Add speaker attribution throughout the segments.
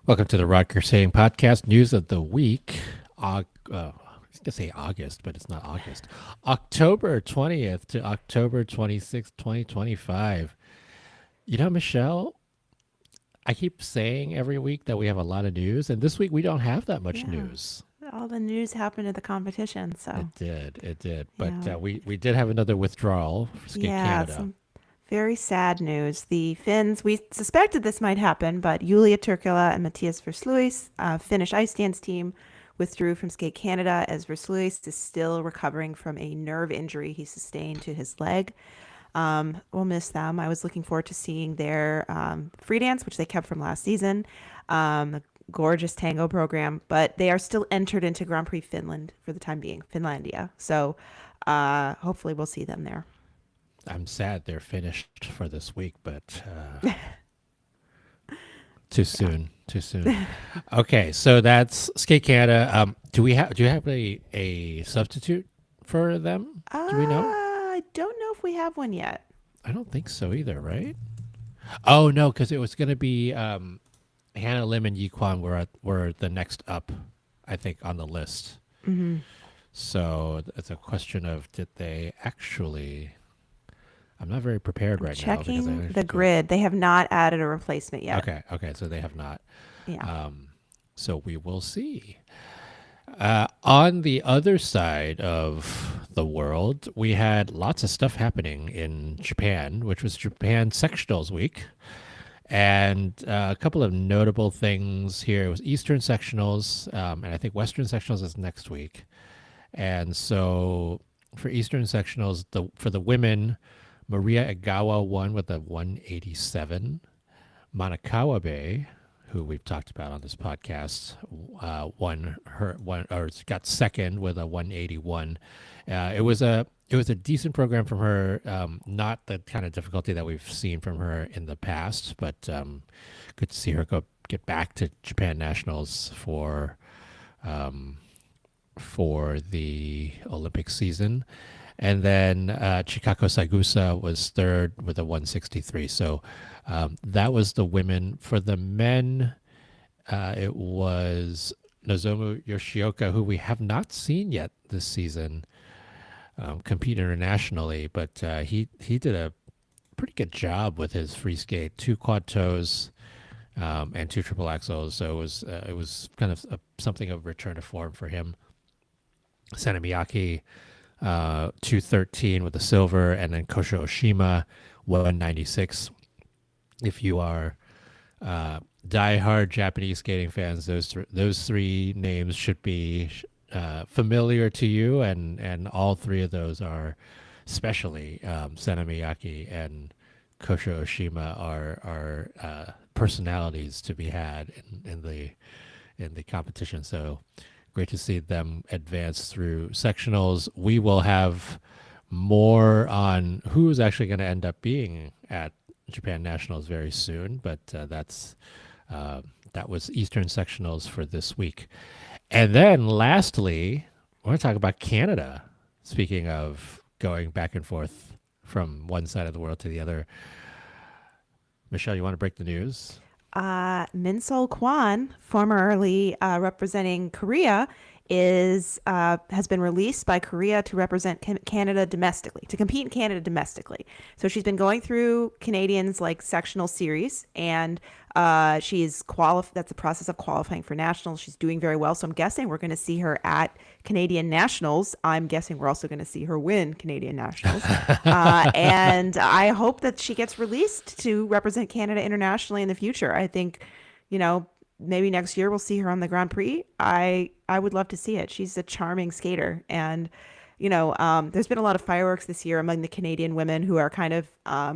Speaker 1: Welcome to the Rocker Saying Podcast News of the Week. I was going to say August, but it's not August. October 20th to October 26th, 2025. You know, Michelle, I keep saying every week that we have a lot of news, and this week we don't have that much
Speaker 2: Yeah.
Speaker 1: news.
Speaker 2: All the news happened at the competition,
Speaker 1: It
Speaker 2: so
Speaker 1: did, it did. But
Speaker 2: yeah.
Speaker 1: we did have another withdrawal for Skate
Speaker 2: Yeah,
Speaker 1: Canada.
Speaker 2: some very sad news. The Finns, we suspected this might happen, but Julia Turkila and Matthias Versluis, Finnish ice dance team, withdrew from Skate Canada as Versluis is still recovering from a nerve injury he sustained to his leg. We'll miss them. I was looking forward to seeing their free dance, which they kept from last season. The gorgeous tango program, but they are still entered into Grand Prix Finland for the time being, Finlandia. So hopefully we'll see them there.
Speaker 1: I'm sad they're finished for this week, but too
Speaker 2: Yeah.
Speaker 1: soon. Too soon. Okay, so that's Skate Canada. Do you have a substitute for them? Do we know?
Speaker 2: I don't know if we have one yet.
Speaker 1: I don't think so either, right? Oh no, because it was going to be Hannah Lim and Yiquan were the next up, I think, on the list.
Speaker 2: Hmm.
Speaker 1: So it's a question of did they actually? I'm not very prepared
Speaker 2: I'm
Speaker 1: right now because I
Speaker 2: checking
Speaker 1: have
Speaker 2: the
Speaker 1: to go.
Speaker 2: grid. They have not added a replacement yet.
Speaker 1: Okay, so they have not.
Speaker 2: Yeah.
Speaker 1: Um, so we will see. On the other side of the world, we had lots of stuff happening in Japan, which was Japan Sectionals Week. And a couple of notable things here. It was Eastern Sectionals, and I think Western Sectionals is next week. And so for Eastern Sectionals, for the women, Maria Egawa won with a 187. Manakawa Bay, who we've talked about on this podcast, won her one or got second with a 181. It was a decent program from her. Not the kind of difficulty that we've seen from her in the past, but good to see her get back to Japan Nationals um, for the Olympic season. And then Chikako Saigusa was third with a 163. So that was the women. For the men, it was Nozomu Yoshioka, who we have not seen yet this season, compete internationally, but he did a pretty good job with his free skate, two quad toes and two triple axels. So it was kind of something of a return to form for him. Sanamiyaki 213 with the silver, and then Kosho Oshima 196. If you are diehard Japanese skating fans, those three names should be familiar to you, and all three of those are, especially Sanamiyaki and Kosho Oshima, are personalities to be had in the competition. So great to see them advance through sectionals. We will have more on who's actually going to end up being at Japan Nationals very soon, but uh, that was Eastern sectionals for this week. And then lastly, I want to talk about Canada. Speaking of going back and forth from one side of the world to the other, Michelle, you want to break the news?
Speaker 2: Minsol Kwan, formerly representing Korea, is has been released by Korea to represent Canada domestically, to compete in Canada domestically. So she's been going through Canadians like sectional series, and she's qualified. That's the process of qualifying for nationals. She's doing very well. So I'm guessing we're going to see her at Canadian nationals. I'm guessing we're also going to see her win Canadian nationals. And I hope that she gets released to represent Canada internationally in the future. I think, you know, maybe next year we'll see her on the Grand Prix. I would love to see it. She's a charming skater, and there's been a lot of fireworks this year among the Canadian women who are kind of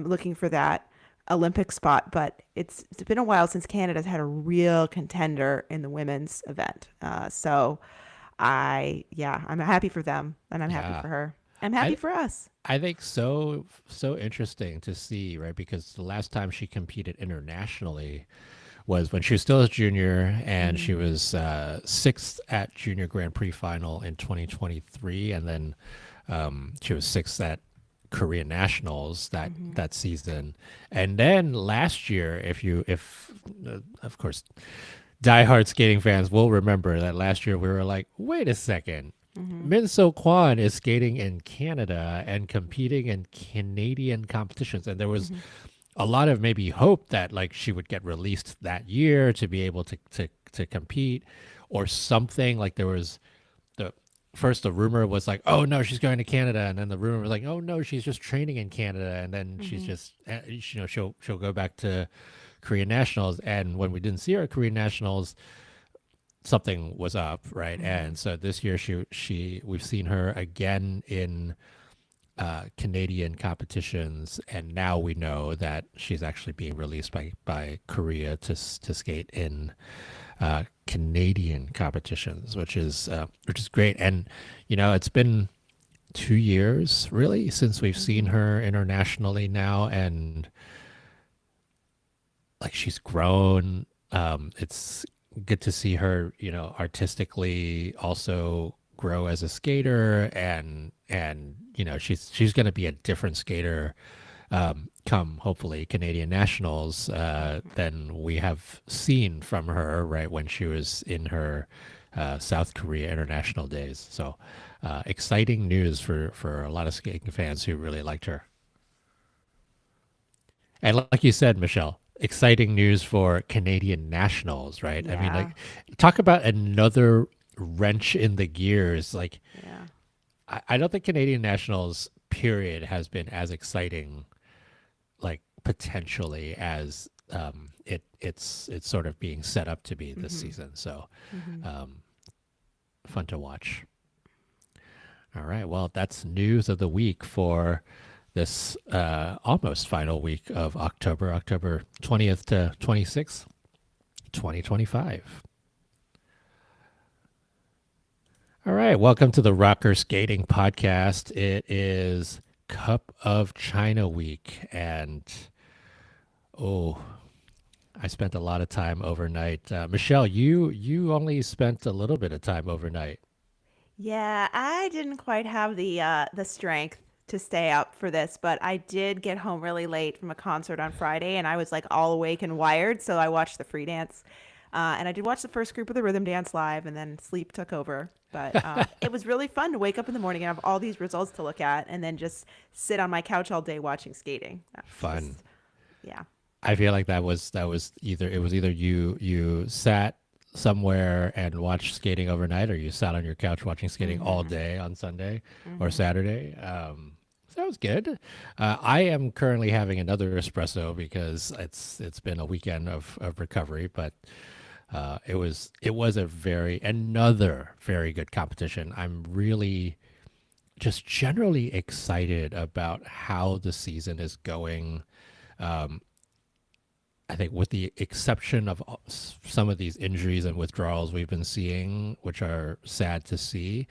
Speaker 2: looking for that Olympic spot. But it's been a while since Canada's had a real contender in the women's event. I'm happy for them, and I'm happy
Speaker 1: Yeah,
Speaker 2: for her. I'm happy
Speaker 1: I
Speaker 2: for us.
Speaker 1: I think so interesting to see, right? Because the last time she competed internationally was when she was still a junior, and she
Speaker 2: Mm-hmm.
Speaker 1: was sixth at Junior Grand Prix final in 2023, and then she was sixth at Korean Nationals
Speaker 2: Mm-hmm.
Speaker 1: that season, and then last year, if of course diehard skating fans will remember that last year we were like, wait a second.
Speaker 2: Mm-hmm.
Speaker 1: Min So Kwan is skating in Canada and competing in Canadian competitions. And there was
Speaker 2: Mm-hmm.
Speaker 1: a lot of maybe hope that like she would get released that year to be able to compete or something. Like there was the first the rumor was like, oh no, she's going to Canada, and then the rumor was like, oh no, she's just training in Canada, and then she's
Speaker 2: Mm-hmm.
Speaker 1: just she'll go back to Korean nationals. And when we didn't see her at Korean nationals, something was up, right?
Speaker 2: Mm-hmm.
Speaker 1: And so this year she we've seen her again in Canadian competitions, and now we know that she's actually being released by Korea to skate in Canadian competitions, which is great. And it's been 2 years really since we've seen
Speaker 2: Mm-hmm.
Speaker 1: her internationally now, and like she's grown. It's good to see her, artistically also grow as a skater, and she's going to be a different skater come hopefully Canadian nationals than we have seen from her right when she was in her South Korea international days. So exciting news for a lot of skating fans who really liked her. And like you said, Michelle, exciting news for Canadian nationals, right? I mean,
Speaker 2: Yeah.
Speaker 1: like, talk about another wrench in the gears. Like,
Speaker 2: Yeah.
Speaker 1: I don't think Canadian nationals, period, has been as exciting, like, potentially as it's sort of being set up to be this
Speaker 2: Mm-hmm.
Speaker 1: season. So,
Speaker 2: Mm-hmm.
Speaker 1: um, fun to watch. All right. Well, that's news of the week for this almost final week of October, October 20th to 26th, 2025. All right. Welcome to the Rocker Skating Podcast. It is Cup of China week. And oh, I spent a lot of time overnight. Michelle, you only spent a little bit of time overnight.
Speaker 2: Yeah, I didn't quite have the strength to stay up for this, but I did get home really late from a concert on Friday, and I was like all awake and wired, so I watched the free dance, and I did watch the first group of the rhythm dance live, and then sleep took over. But it was really fun to wake up in the morning and have all these results to look at, and then just sit on my couch all day watching skating. That's
Speaker 1: Fun.
Speaker 2: just yeah.
Speaker 1: I feel like that was either it was either you sat somewhere and watched skating overnight, or you sat on your couch watching skating all
Speaker 2: Mm-hmm.
Speaker 1: day on Sunday or
Speaker 2: Mm-hmm.
Speaker 1: Saturday. So that was good. I am currently having another espresso because it's been a weekend of recovery, but it was a very another very good competition. I'm really just generally excited about how the season is going. Um, I think, with the exception of some of these injuries and withdrawals we've been seeing, which are sad to see,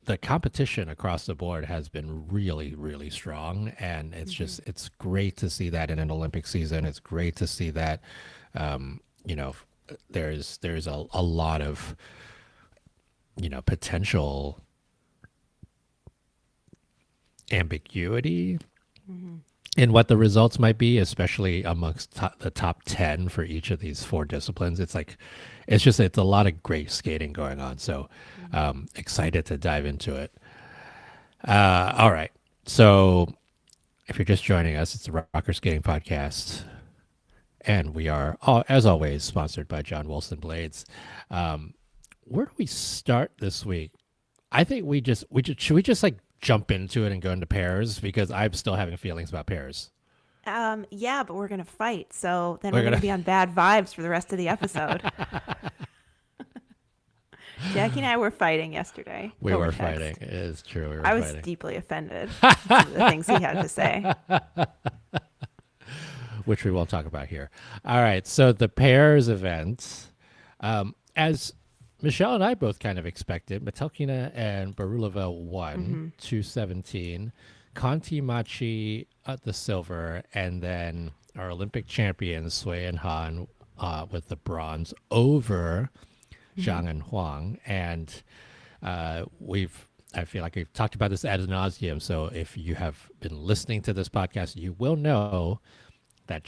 Speaker 1: the competition across the board has been really, really strong. And
Speaker 2: Mm-hmm.
Speaker 1: it's great to see that in an Olympic season. It's great to see that, um, you know, there's a lot of, potential ambiguity
Speaker 2: Mm-hmm.
Speaker 1: in what the results might be, especially amongst the top 10 for each of these four disciplines. It's a lot of great skating going on. So
Speaker 2: Mm-hmm.
Speaker 1: excited to dive into it. All right. So if you're just joining us, it's the Rocker Skating Podcast. And we are, as always, sponsored by John Wilson Blades. Um, where do we start this week? I think should we just like jump into it and go into pairs because I'm still having feelings about pairs.
Speaker 2: Yeah, but we're gonna fight, so then
Speaker 1: We're
Speaker 2: we're gonna
Speaker 1: gonna
Speaker 2: be on bad vibes for the rest of the episode. Jackie and I were fighting yesterday
Speaker 1: We
Speaker 2: over
Speaker 1: were fighting.
Speaker 2: text.
Speaker 1: It is true. We were
Speaker 2: I was
Speaker 1: fighting,
Speaker 2: deeply offended with some of the things he had to say.
Speaker 1: which we won't talk about here. All right. So the pairs event, as Michelle and I both kind of expected, Metelkina and Barulova won
Speaker 2: Mm-hmm.
Speaker 1: 217. Conti Machi at the silver, and then our Olympic champions Sui and Han with the bronze over
Speaker 2: Mm-hmm.
Speaker 1: Zhang and Huang. And I feel like we've talked about this ad nauseum. So if you have been listening to this podcast, you will know that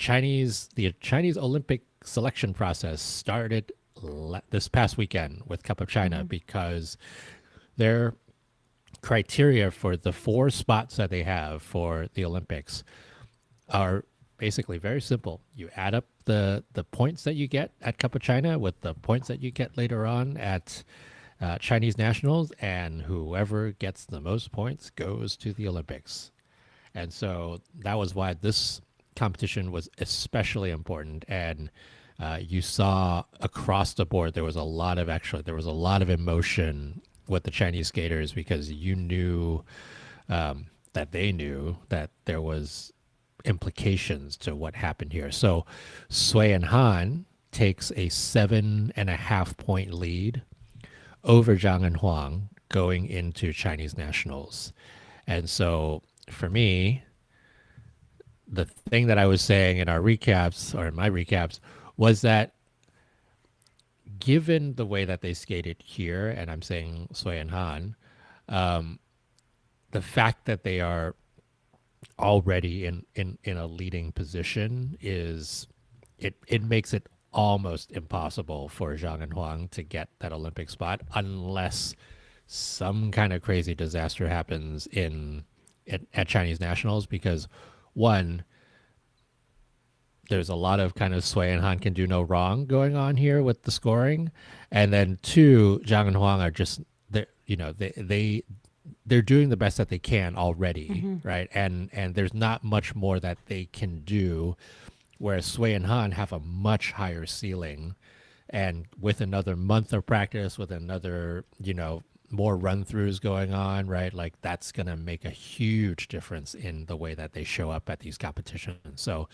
Speaker 1: the Chinese Olympic selection process started this past weekend with Cup of China because their criteria for the 4 spots that they have for the Olympics are basically very simple. You add up the points that you get at Cup of China with the points that you get later on at Chinese nationals, and whoever gets the most points goes to the Olympics. And so that was why this competition was especially important. And you saw across the board there was a lot of emotion with the Chinese skaters because you knew that they knew that there was implications to what happened here. So Sui and Han takes a 7.5 point lead over Zhang and Huang going into Chinese nationals. And so for me, the thing that I was saying in our recaps or in my recaps was that given the way that they skated here, and I'm saying Sui and Han, the fact that they are already in a leading position it makes it almost impossible for Zhang and Huang to get that Olympic spot unless some kind of crazy disaster happens at Chinese nationals because one, there's a lot of kind of Sui and Han can do no wrong going on here with the scoring, and then two, Zhang and Huang are just they're doing the best that they can already, right? And there's not much more that they can do, whereas Sui and Han have a much higher ceiling, and with another month of practice, with another more run throughs going on, right? Like that's gonna make a huge difference in the way that they show up at these competitions. So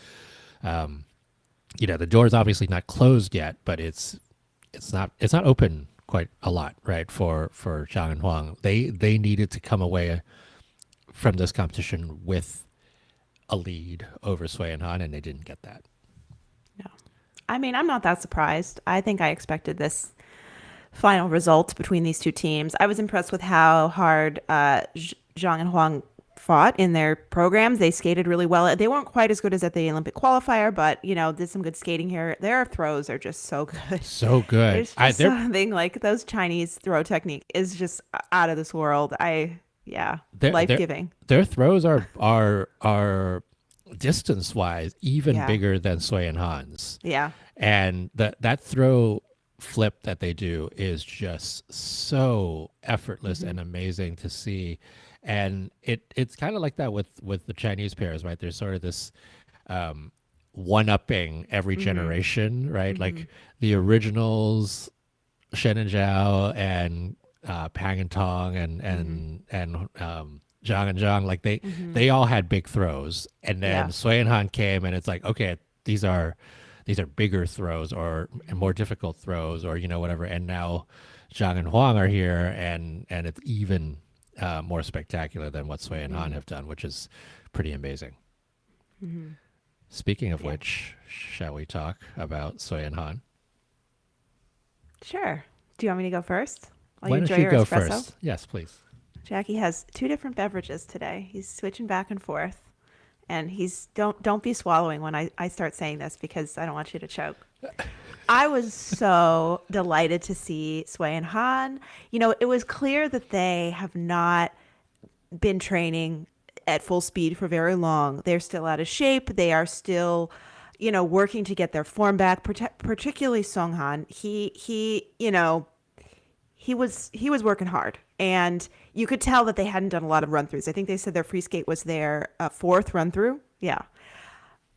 Speaker 1: the door's obviously not closed yet, but it's not open quite a lot, right? For Zhang and Huang, they needed to come away from this competition with a lead over Sui and Han, and they didn't get that.
Speaker 2: No. I mean, I'm not that surprised. I think I expected this final result between these two teams. I was impressed with how hard Zhang and Huang fought in their programs. They skated really well. They weren't quite as good as at the Olympic qualifier, but did some good skating here. Their throws are just so good.
Speaker 1: So good.
Speaker 2: There's just something like those Chinese throw technique is just out of this world. Life giving.
Speaker 1: Their throws are distance wise even bigger than Sui and Han's.
Speaker 2: Yeah.
Speaker 1: And that throw flip that they do is just so effortless and amazing to see. And it's kind of like that with the Chinese pairs, right? There's sort of this one-upping every generation, right? Like the originals, Shen and Zhao and Pang and Tong and Zhang and Zhang, like they all had big throws, and then Sui and Han came, and it's like, okay, these are bigger throws or more difficult throws or whatever, and now Zhang and Huang are here, and it's even more spectacular than what Sui and Han have done, which is pretty amazing. Speaking of which, shall we talk about Sui and Han?
Speaker 2: Sure. Do you want me to go first?
Speaker 1: Why don't you go first? Yes, please.
Speaker 2: Jackie has 2 different beverages today. He's switching back and forth. And don't be swallowing when I start saying this because I don't want you to choke. I was so delighted to see Sui and Han. It was clear that they have not been training at full speed for very long. They're still out of shape. They are still, working to get their form back, particularly Songhan. He was working hard, and you could tell that they hadn't done a lot of run throughs. I think they said their free skate was their 4th run through. Yeah.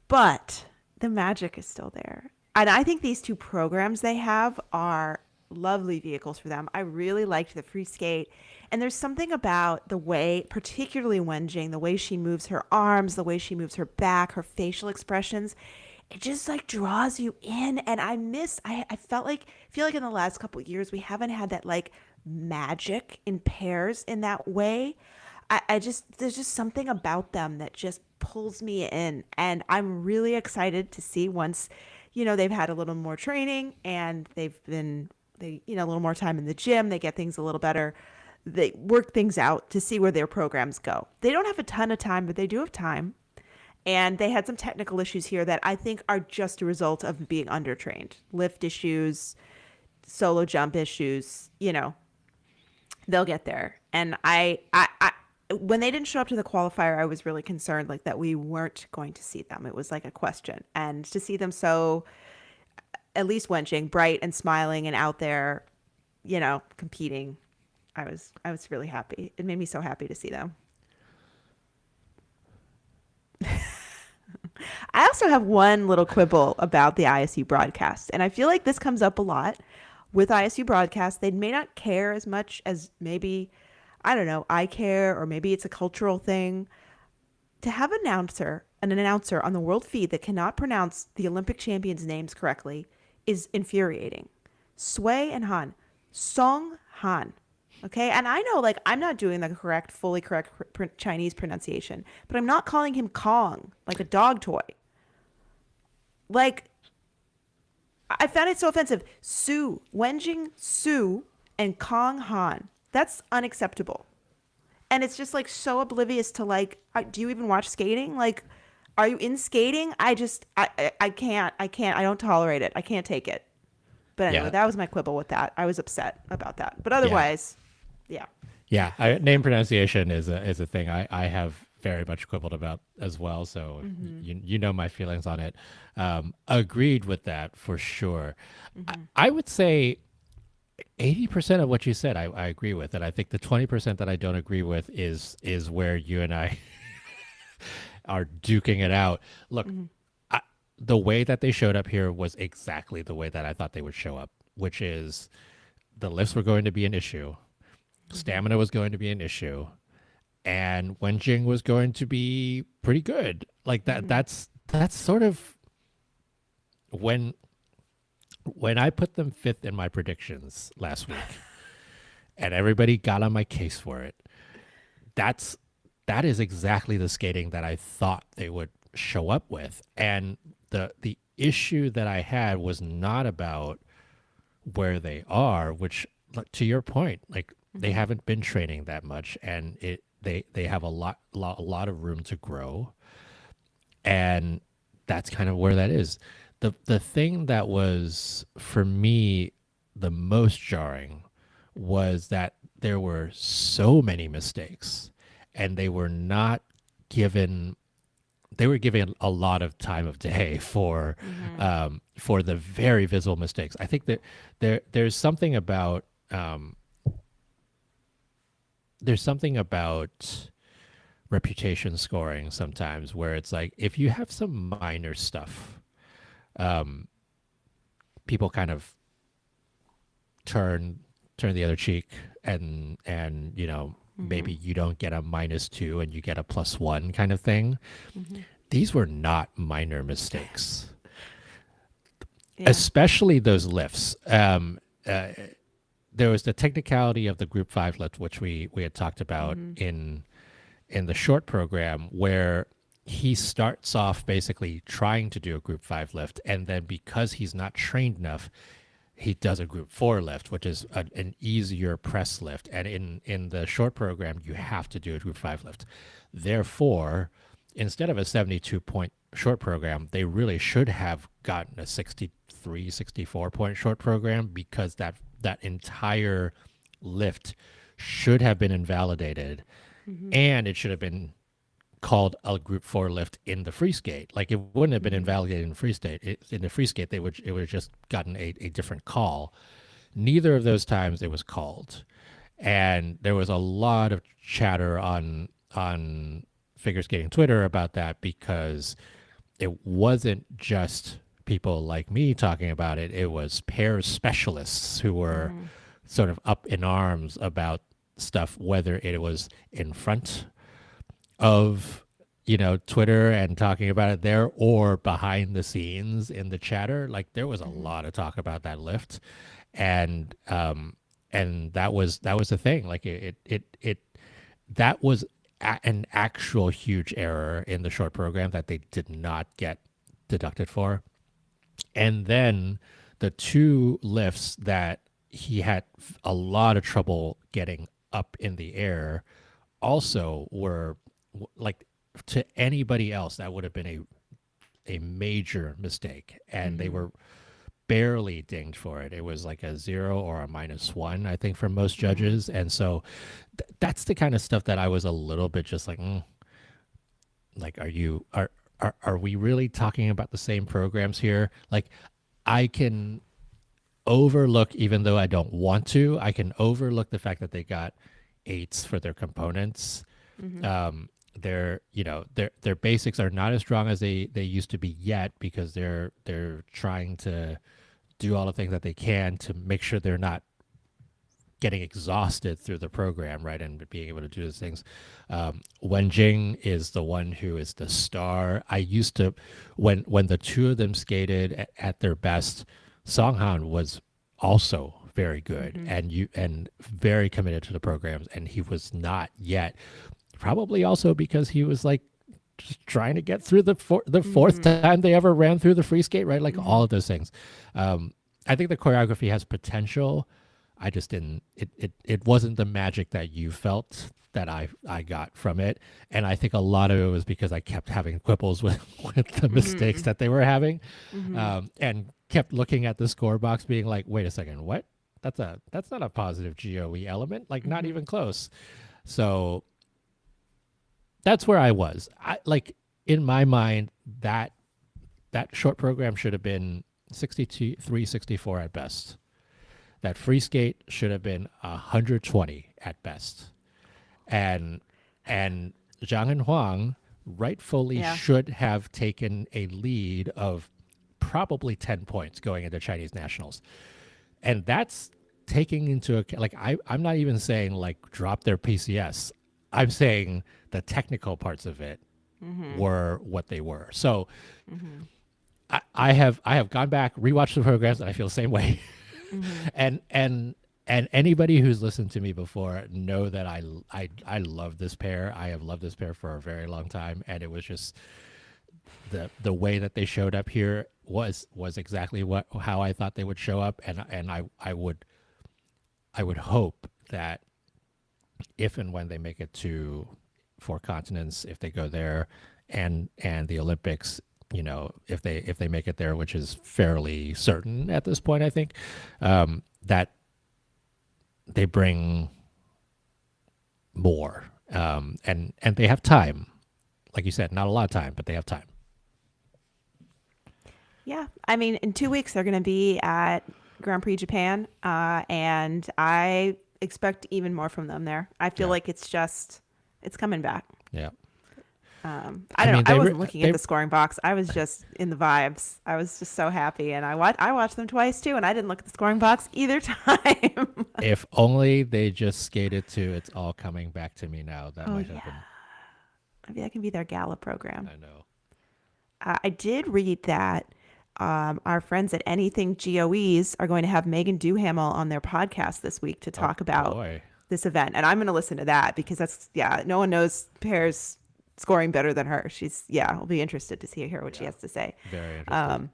Speaker 2: But the magic is still there. And I think these 2 programs they have are lovely vehicles for them. I really liked the free skate. And there's something about the way, particularly Wenjing, the way she moves her arms, the way she moves her back, her facial expressions. It just like draws you in. And I feel like in the last couple of years, we haven't had that like magic in pairs in that way. There's just something about them that just pulls me in. And I'm really excited to see once, they've had a little more training and a little more time in the gym, they get things a little better. They work things out to see where their programs go. They don't have a ton of time, but they do have time. And they had some technical issues here that I think are just a result of being undertrained. Lift issues, solo jump issues, they'll get there. And when they didn't show up to the qualifier, I was really concerned like that we weren't going to see them. It was like a question. And to see them so, at least Wenjing, bright and smiling and out there, competing, I was really happy. It made me so happy to see them. I also have one little quibble about the ISU broadcast, and I feel like this comes up a lot with ISU broadcast. They may not care as much as maybe, I don't know, I care, or maybe it's a cultural thing. To have an announcer on the world feed that cannot pronounce the Olympic champions' names correctly is infuriating. Sui and Han, Song Han. Okay, and I know like I'm not doing the fully correct Chinese pronunciation, but I'm not calling him Kong like a dog toy. Like I found it so offensive. Wenjing Su, and Kong Han. That's unacceptable. And it's just like so oblivious to like, do you even watch skating? Like, are you in skating? I can't. I don't tolerate it. I can't take it. But anyway,
Speaker 1: Yeah.
Speaker 2: that was my quibble with that. I was upset about that. But
Speaker 1: Yeah.
Speaker 2: otherwise, yeah.
Speaker 1: Yeah. Name pronunciation is a thing I have very much quibbled about as well. So you know my feelings on it. Agreed with that for sure. I would say 80% of what you said I agree with. And I think the 20% that I don't agree with is where you and I are duking it out. Look, the way that they showed up here was exactly the way that I thought they would show up, which is the lifts were going to be an issue, stamina was going to be an issue, and Wenjing was going to be pretty good. Like that. That's sort of when I put them fifth in my predictions last week, and everybody got on my case for it. That is exactly the skating that I thought they would show up with. And the issue that I had was not about where they are, which to your point, like they haven't been training that much, and they have a lot of room to grow, and that's kind of where that is. The thing that was for me the most jarring was that there were so many mistakes, and they were not given they were given a lot of time of day for the very visible mistakes. I think that there's something about reputation scoring sometimes where it's like if you have some minor stuff, people kind of turn the other cheek, and maybe you don't get a -2 and you get a +1 kind of thing. These were not minor mistakes,
Speaker 2: Yeah.
Speaker 1: especially those lifts. There was the technicality of the group 5 lift, which we had talked about in the short program, where he starts off basically trying to do a group 5 lift, and then because he's not trained enough, he does a group 4 lift, which is an easier press lift. And in the short program, you have to do a group 5 lift. Therefore, instead of a 72-point short program, they really should have gotten a 63, 64-point short program, because that entire lift should have been invalidated, and it should have been called a group 4 lift in the free skate. Like it wouldn't have been invalidated in free skate. In the free skate, it would have just gotten a different call. Neither of those times it was called, and there was a lot of chatter on figure skating Twitter about that, because it wasn't just people like me talking about it. It was pair specialists who were sort of up in arms about stuff, whether it was in front of Twitter and talking about it there, or behind the scenes in the chatter. Like there was a lot of talk about that lift, and that was the thing. Like that was an actual huge error in the short program that they did not get deducted for. And then the two lifts that he had a lot of trouble getting up in the air also were like to anybody else, that would have been a major mistake, and they
Speaker 2: Mm-hmm.
Speaker 1: were barely dinged for it. It was like a 0 or a -1, I think, for most
Speaker 2: Mm-hmm.
Speaker 1: judges. And so that's the kind of stuff that I was a little bit just like, like, are we really talking about the same programs here? Like, I can overlook, even though I don't want to, I can overlook the fact that they got eights for their components.
Speaker 2: Mm-hmm.
Speaker 1: Their their basics are not as strong as they used to be yet, because they're trying to do all the things that they can to make sure they're not getting exhausted through the program, right, and being able to do those things. Wen Jing is the one who is the star. I used to, when the two of them skated at their best, Song Han was also very good,
Speaker 2: Mm-hmm.
Speaker 1: and very committed to the programs, and he was not yet. Probably also because he was like just trying to get through the fourth
Speaker 2: Mm-hmm.
Speaker 1: time they ever ran through the free skate, right? Like
Speaker 2: Mm-hmm.
Speaker 1: all of those things. I think the choreography has potential. I just didn't. It wasn't the magic that you felt that I got from it, and I think a lot of it was because I kept having quibbles with with the mistakes
Speaker 2: Mm-hmm.
Speaker 1: that they were having,
Speaker 2: Mm-hmm.
Speaker 1: and kept looking at the score box, being like, "Wait a second, what? That's not a positive GOE element. Like, not
Speaker 2: Mm-hmm.
Speaker 1: even close." So that's where I was. I like, in my mind, that short program should have been 63, 64 at best. That free skate should have been 120 at best. And and Zhang and Huang rightfully
Speaker 2: Yeah.
Speaker 1: should have taken a lead of probably 10 points going into Chinese nationals. And that's taking into account, like, I'm not even saying like drop their PCS. I'm saying the technical parts of it
Speaker 2: Mm-hmm.
Speaker 1: were what they were. So
Speaker 2: Mm-hmm.
Speaker 1: I have gone back, rewatched the programs, and I feel the same way.
Speaker 2: Mm-hmm.
Speaker 1: And anybody who's listened to me before know that I love this pair. I have loved this pair for a very long time, and it was just the way that they showed up here was exactly what how I thought they would show up, and I would hope that if and when they make it to four continents, if they go there, and the Olympics, if they make it there, which is fairly certain at this point, I think, that they bring more, and they have time. Like you said, not a lot of time, but they have time.
Speaker 2: Yeah, I mean, in 2 weeks they're going to be at Grand Prix Japan, and I expect even more from them there. I feel
Speaker 1: Yeah,
Speaker 2: like it's coming back.
Speaker 1: yeah.
Speaker 2: I
Speaker 1: I
Speaker 2: don't know.
Speaker 1: mean,
Speaker 2: I wasn't looking at
Speaker 1: they
Speaker 2: the scoring box. I was just in the vibes. I was just so happy, and I watched them twice too, and I didn't look at the scoring box either time.
Speaker 1: if only they just skated to "It's All Coming Back to Me Now." That
Speaker 2: Oh
Speaker 1: might have
Speaker 2: yeah,
Speaker 1: been.
Speaker 2: maybe that can be their gala program.
Speaker 1: I know.
Speaker 2: I did read that our friends at Anything GOEs are going to have Megan Duhamel on their podcast this week to
Speaker 1: Oh
Speaker 2: talk about
Speaker 1: boy,
Speaker 2: this event, and I'm going to listen to that because that's yeah, no one knows Pear's scoring better than her. She's yeah, I'll be interested to hear what she
Speaker 1: yeah,
Speaker 2: has to say.
Speaker 1: very interested.
Speaker 2: Um,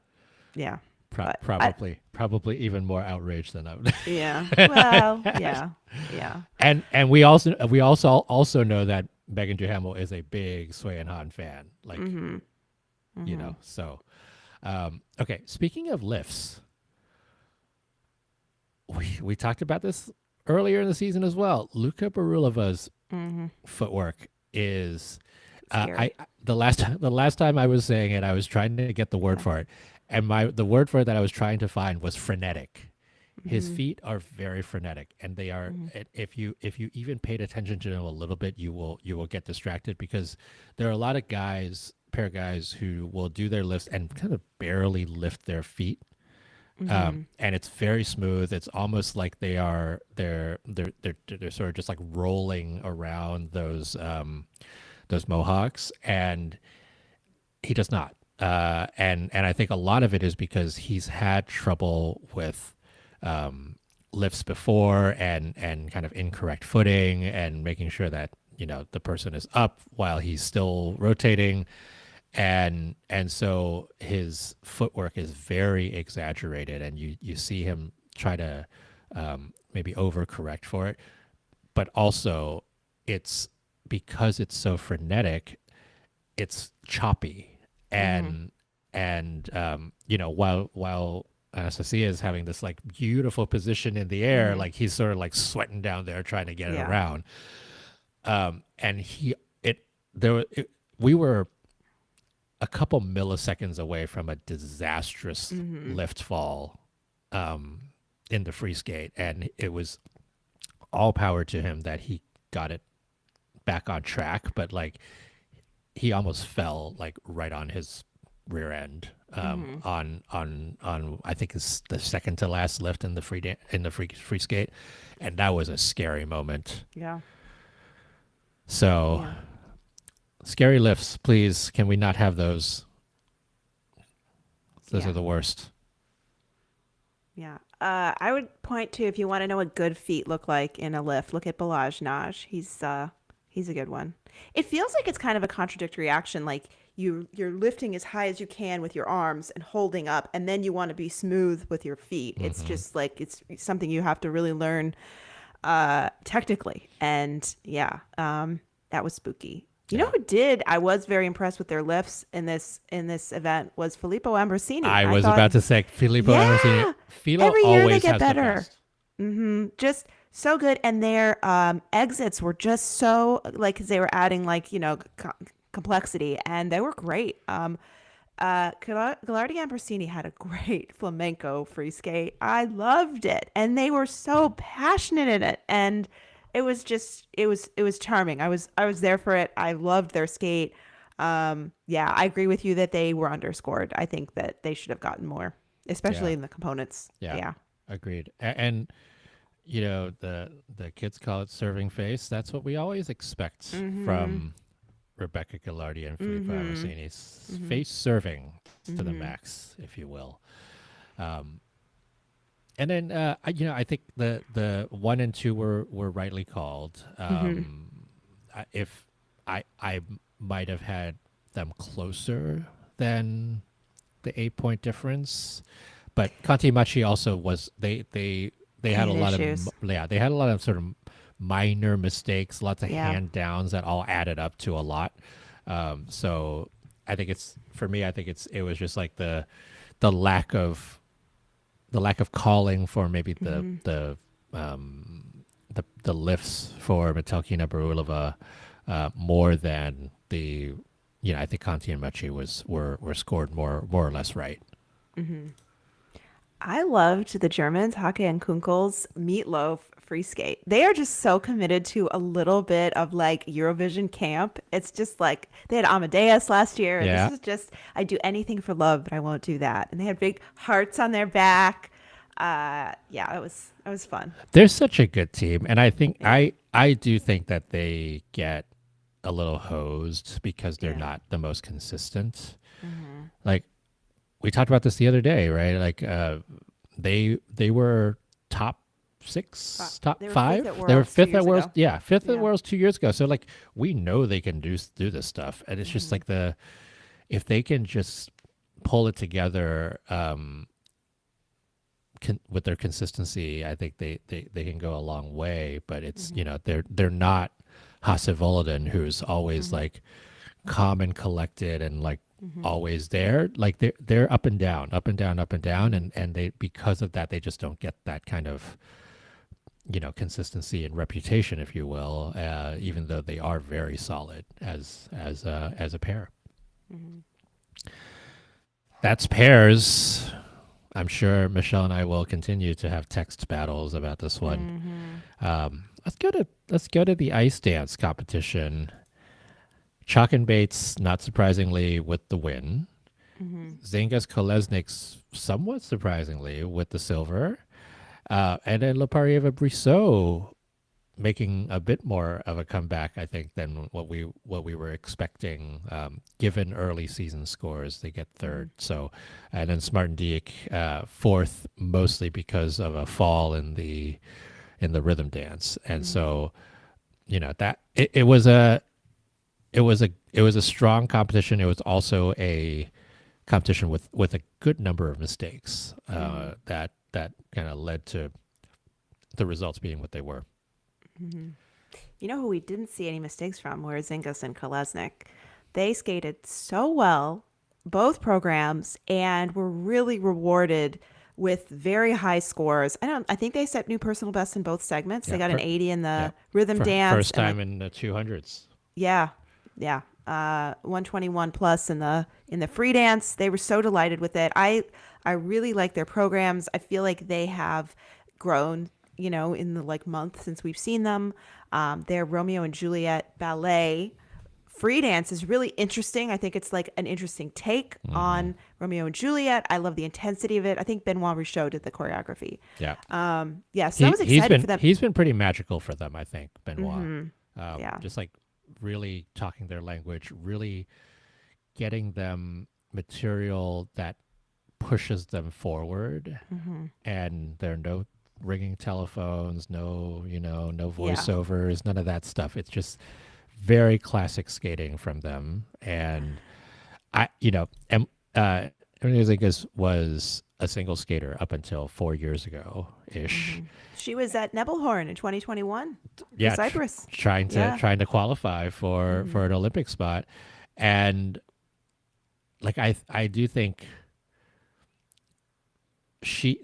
Speaker 2: yeah, but I
Speaker 1: Probably even more outraged than I would.
Speaker 2: yeah, well, yeah, yeah.
Speaker 1: And we also know that Megan Duhamel is a big Sui and Han fan. Like,
Speaker 2: Mm-hmm. Mm-hmm.
Speaker 1: so okay. Speaking of lifts, we talked about this earlier in the season as well. Luca Barulova's
Speaker 2: Mm-hmm.
Speaker 1: footwork is
Speaker 2: Scary.
Speaker 1: the last time I was saying it, I was trying to get the word
Speaker 2: Yeah.
Speaker 1: for it, and the word for it that I was trying to find was frenetic. His
Speaker 2: Mm-hmm.
Speaker 1: feet are very frenetic, and they are,
Speaker 2: Mm-hmm.
Speaker 1: if you even paid attention to them a little bit, you will get distracted, because there are a lot of pair guys who will do their lifts and kind of barely lift their feet,
Speaker 2: Mm-hmm.
Speaker 1: and it's very smooth. It's almost like they're sort of just like rolling around those mohawks, and he does not. And I think a lot of it is because he's had trouble with lifts before, and kind of incorrect footing, and making sure that the person is up while he's still rotating, and so his footwork is very exaggerated, and you see him try to maybe overcorrect for it, but also it's because it's so frenetic. it's choppy
Speaker 2: Mm-hmm.
Speaker 1: and while Anastasia is having this like beautiful position in the air,
Speaker 2: Mm-hmm.
Speaker 1: like he's sort of like sweating down there trying to get it
Speaker 2: Yeah.
Speaker 1: around. And he it there wa- it, we were a couple milliseconds away from a disastrous
Speaker 2: Mm-hmm.
Speaker 1: lift fall um, in the free skate, and it was all power to him that he got it back on track. But like he almost fell like right on his rear end
Speaker 2: Mm-hmm.
Speaker 1: on I think it's the second to last lift in the free skate, and that was a scary moment.
Speaker 2: Yeah.
Speaker 1: So
Speaker 2: Yeah.
Speaker 1: scary lifts, please. Can we not have those? Those
Speaker 2: Yeah.
Speaker 1: are the worst.
Speaker 2: Yeah. I would point to, if you want to know what good feet look like in a lift, look at Balaj Naj. He's a good one. It feels like it's kind of a contradictory action. Like you're lifting as high as you can with your arms and holding up, and then you want to be smooth with your feet. It's
Speaker 1: Hmm.
Speaker 2: just like it's something you have to really learn technically. And yeah, that was spooky. You know
Speaker 1: Yeah.
Speaker 2: who did? I was very impressed with their lifts in this event was Filippo Ambrosini.
Speaker 1: I
Speaker 2: I
Speaker 1: was
Speaker 2: thought,
Speaker 1: about to say Filippo Amorosini.
Speaker 2: yeah,
Speaker 1: Filo
Speaker 2: every year they
Speaker 1: always
Speaker 2: get
Speaker 1: has the
Speaker 2: better.
Speaker 1: best.
Speaker 2: Just so good, and their exits were just so like, 'cause they were adding like complexity, and they were great. Gallardi Ambrosini had a great flamenco free skate. I loved it, and they were so passionate in it, and it was charming. I was there for it. I loved their skate. Yeah, I agree with you that they were underscored. I think that they should have gotten more, especially
Speaker 1: Yeah.
Speaker 2: in the components.
Speaker 1: Yeah.
Speaker 2: Yeah.
Speaker 1: Agreed. And the kids call it serving face. That's what we always expect
Speaker 2: Mm-hmm.
Speaker 1: from Rebecca Gallardi and Filippo
Speaker 2: Mm-hmm.
Speaker 1: Amorosini's
Speaker 2: Mm-hmm.
Speaker 1: face serving to the
Speaker 2: Mm-hmm.
Speaker 1: max, if you will. Um, and then I think the one and two were rightly called.
Speaker 2: Mm-hmm.
Speaker 1: If I might have had them closer than the 8 point difference, but Conti Machi also was they
Speaker 2: He
Speaker 1: had a
Speaker 2: had
Speaker 1: lot of
Speaker 2: issues.
Speaker 1: yeah, they had a lot of sort of minor mistakes, lots of
Speaker 2: Yeah.
Speaker 1: hand downs that all added up to a lot. So I think it's for me. I think it was just like the lack of the lack of calling for maybe
Speaker 2: Mm-hmm.
Speaker 1: the lifts for Metelkina Barulova more than I think Conti and Machi were scored more or less right.
Speaker 2: Mm-hmm. I loved the Germans, Hake and Kunkel's Meatloaf free skate. They are just so committed to a little bit of like Eurovision camp. It's just like they had Amadeus last year, and this
Speaker 1: Yeah,
Speaker 2: is just, I do anything for love, but I won't do that. And they had big hearts on their back. Yeah, it was fun.
Speaker 1: they're such a good team, and I think
Speaker 2: Yeah,
Speaker 1: I do think that they get a little hosed because they're
Speaker 2: yeah.
Speaker 1: not the most consistent.
Speaker 2: Mm-hmm.
Speaker 1: Like we talked about this the other day, right? Like they were top six, top
Speaker 2: They were fifth
Speaker 1: five.
Speaker 2: at
Speaker 1: They were
Speaker 2: Worlds two
Speaker 1: fifth at
Speaker 2: years
Speaker 1: Worlds.
Speaker 2: ago.
Speaker 1: Yeah, fifth at
Speaker 2: Yeah.
Speaker 1: Worlds 2 years ago. So like we know they can do this stuff, and it's just
Speaker 2: Mm-hmm.
Speaker 1: like if they can just pull it together with their consistency, I think they can go a long way. But it's
Speaker 2: Mm-hmm.
Speaker 1: they're not Hasse Volodin, who's always
Speaker 2: Mm-hmm.
Speaker 1: like calm and collected and like
Speaker 2: Mm-hmm.
Speaker 1: always there. Like they're up and down, up and down, up and down, and they because of that they just don't get that kind of consistency and reputation, if you will. Even though they are very solid as a pair.
Speaker 2: Mm-hmm.
Speaker 1: That's pairs. I'm sure Michelle and I will continue to have text battles about this one.
Speaker 2: Mm-hmm.
Speaker 1: Let's go to the ice dance competition. Chalk and Bates, not surprisingly, with the win.
Speaker 2: Mm-hmm.
Speaker 1: Zengas Kolesnik's somewhat surprisingly with the silver. And then Loparieva Brissot making a bit more of a comeback, I think, than what we were expecting. Given early season scores, they get third. So, and then Smart Dijk fourth, mostly because of a fall in the rhythm dance. And
Speaker 2: Mm-hmm.
Speaker 1: so, that it was a strong competition. It was also a competition with a good number of mistakes
Speaker 2: Mm-hmm.
Speaker 1: that kind of led to the results being what they were.
Speaker 2: Mm-hmm. You know who we didn't see any mistakes from were Zingos and Kolesnik. They skated so well, both programs, and were really rewarded with very high scores. I think they set new personal bests in both segments. They
Speaker 1: Yeah,
Speaker 2: got an 80 in
Speaker 1: yeah,
Speaker 2: the rhythm dance
Speaker 1: first
Speaker 2: and like
Speaker 1: time in the 200s.
Speaker 2: yeah, yeah. 121 plus in the free dance. They were so delighted with it. I really like their programs. I feel like they have grown, in the like month since we've seen them. Their Romeo and Juliet ballet free dance is really interesting. I think it's like an interesting take
Speaker 1: Hmm.
Speaker 2: on Romeo and Juliet. I love the intensity of it. I think Benoit Richaud did the choreography.
Speaker 1: Yeah,
Speaker 2: Yeah, so I was
Speaker 1: he's
Speaker 2: excited for
Speaker 1: been
Speaker 2: them.
Speaker 1: he's been pretty magical for them, I think, Benoit.
Speaker 2: Hmm. Yeah.
Speaker 1: Just like really talking their language, really getting them material that pushes them forward,
Speaker 2: Hmm.
Speaker 1: and there are no ringing telephones, no
Speaker 2: Yeah.
Speaker 1: voiceovers, none of that stuff. It's just very classic skating from them. And I, Emily Rodriguez was a single skater up until 4 years ago ish.
Speaker 2: Hmm. She was at Nebelhorn in 2021 for
Speaker 1: Yeah,
Speaker 2: Cyprus.
Speaker 1: trying to
Speaker 2: Yeah.
Speaker 1: qualify for
Speaker 2: Hmm.
Speaker 1: an Olympic spot, and like I do think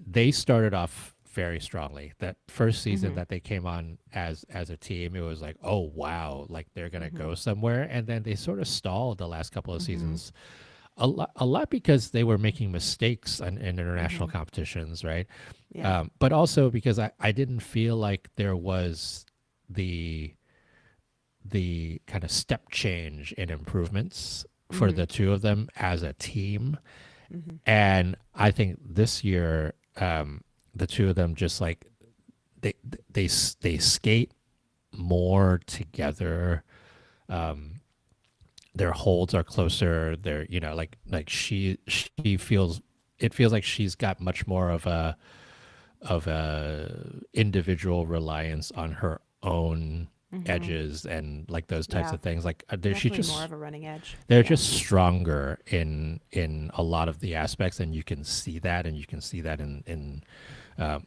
Speaker 1: they started off very strongly. That first season
Speaker 2: Hmm.
Speaker 1: that they came on as a team, it was like, oh wow, like they're gonna
Speaker 2: Hmm.
Speaker 1: go somewhere. And then they sort of stalled the last couple of
Speaker 2: Hmm.
Speaker 1: seasons, a lot because they were making mistakes in international
Speaker 2: Hmm.
Speaker 1: competitions, right?
Speaker 2: Yeah.
Speaker 1: But also because I didn't feel like there was the kind of step change in improvements for
Speaker 2: Hmm.
Speaker 1: the two of them as a team.
Speaker 2: Hmm.
Speaker 1: And I think this year, the two of them just like they they skate more together. Um, their holds are closer. They're like she feels it feels like she's got much more of a individual reliance on her own
Speaker 2: Hmm.
Speaker 1: edges and like those types
Speaker 2: Yeah.
Speaker 1: of things. Like she
Speaker 2: Definitely more
Speaker 1: just
Speaker 2: of a running edge.
Speaker 1: they're
Speaker 2: Yeah.
Speaker 1: just stronger in a lot of the aspects, and you can see that, in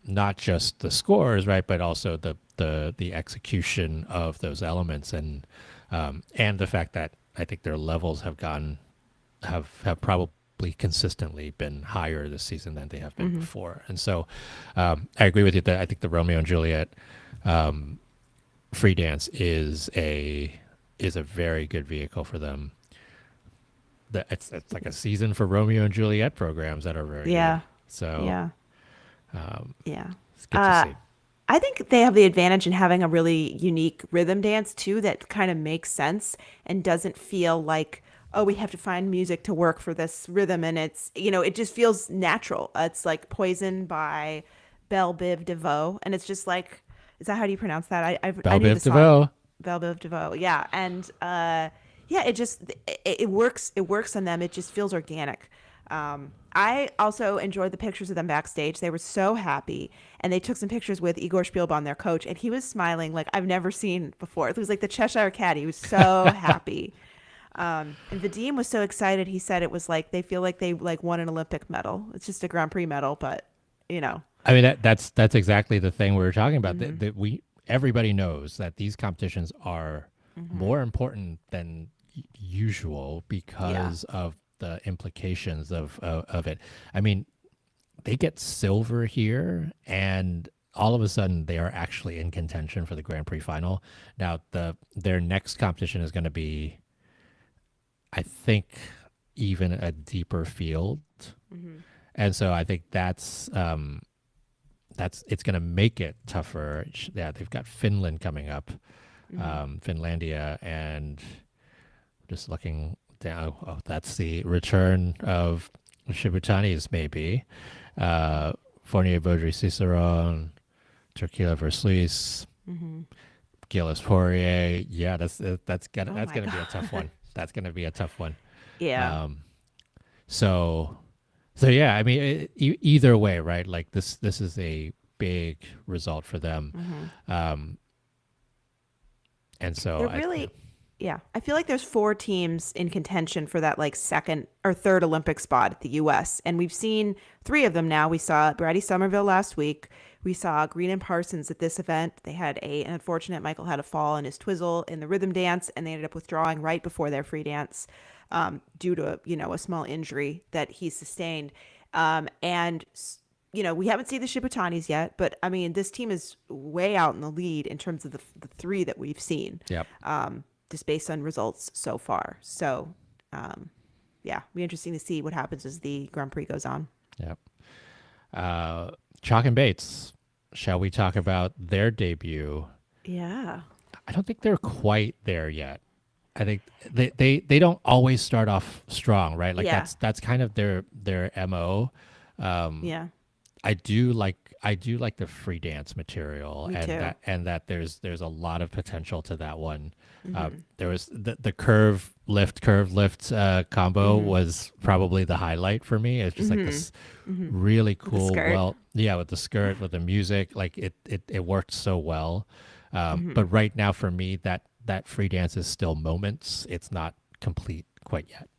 Speaker 1: not just the scores, right, but also the execution of those elements, and the fact that I think their levels have probably consistently been higher this season than they have been
Speaker 2: Hmm.
Speaker 1: before. And so I agree with you that I think the Romeo and Juliet um, free dance is a very good vehicle for them. It's like a season for Romeo and Juliet programs that are very good.
Speaker 2: Yeah.
Speaker 1: So
Speaker 2: Yeah.
Speaker 1: um,
Speaker 2: Yeah.
Speaker 1: it's good to
Speaker 2: Uh,
Speaker 1: see.
Speaker 2: I think they have the advantage in having a really unique rhythm dance too that kind of makes sense and doesn't feel like, oh, we have to find music to work for this rhythm. And it just feels natural. It's like Poison by Belle Biv DeVoe. And it's just like, is that how do you pronounce that? I
Speaker 1: Belle
Speaker 2: knew
Speaker 1: Biv
Speaker 2: the song
Speaker 1: DeVoe.
Speaker 2: Belle Biv DeVoe. Yeah. And yeah, it works. It works on them. It just feels organic. I also enjoyed the pictures of them backstage. They were so happy, and they took some pictures with Igor Spielbaum, their coach, and he was smiling like I've never seen before. It was like the Cheshire Cat. He was so happy. And Vadim was so excited. He said it was like they feel like they like won an Olympic medal. It's just a Grand Prix medal, but you know.
Speaker 1: I mean that's exactly the thing we were talking about.
Speaker 2: Hmm.
Speaker 1: That we everybody knows that these competitions are
Speaker 2: Hmm.
Speaker 1: more important than usual
Speaker 2: Yeah.
Speaker 1: because of the implications of it. I mean, they get silver here, and all of a sudden they are actually in contention for the Grand Prix final. Now their next competition is going to be, I think, even a deeper field,
Speaker 2: Hmm.
Speaker 1: and so I think that's it's going to make it tougher. Yeah, they've got Finland coming up,
Speaker 2: Hmm.
Speaker 1: Finlandia, and just looking down. Oh, that's the return of Shibutanis, maybe. Fournier, Baudry, Ciceron, Turkila Versluis,
Speaker 2: Hmm.
Speaker 1: Gilles Poirier. Yeah,
Speaker 2: Oh
Speaker 1: that's
Speaker 2: my
Speaker 1: gonna be a tough
Speaker 2: God.
Speaker 1: one. That's gonna be a tough one.
Speaker 2: Yeah.
Speaker 1: Um, so yeah, I mean, either way, right? Like this is a big result for them,
Speaker 2: Hmm.
Speaker 1: um, and so
Speaker 2: They're
Speaker 1: I
Speaker 2: really Yeah, I feel like there's four teams in contention for that like second or third Olympic spot at the U.S. And we've seen three of them now. We saw Brady Somerville last week. We saw Green and Parsons at this event. They had an unfortunate Michael had a fall in his twizzle in the rhythm dance, and they ended up withdrawing right before their free dance due to a small injury that he sustained. And we haven't seen the Shibutanis yet, but I mean, this team is way out in the lead in terms of the three that we've seen.
Speaker 1: Yep.
Speaker 2: Just based on results so far. So, yeah, be interesting to see what happens as the Grand Prix goes on.
Speaker 1: Yep. Chalk and Bates. Shall we talk about their debut?
Speaker 2: Yeah.
Speaker 1: I don't think they're quite there yet. I think they don't always start off strong, right? Like
Speaker 2: Yeah.
Speaker 1: that's kind of their MO.
Speaker 2: Yeah.
Speaker 1: I do like the free dance material,
Speaker 2: Me
Speaker 1: and
Speaker 2: too.
Speaker 1: that there's a lot of potential to that one. There was the curve lift combo was probably the highlight for me. It's just like this really cool.
Speaker 2: skirt.
Speaker 1: Well, yeah, with the skirt, with the music, like it worked so well. But right now for me, that free dance is still moments. It's not complete quite yet.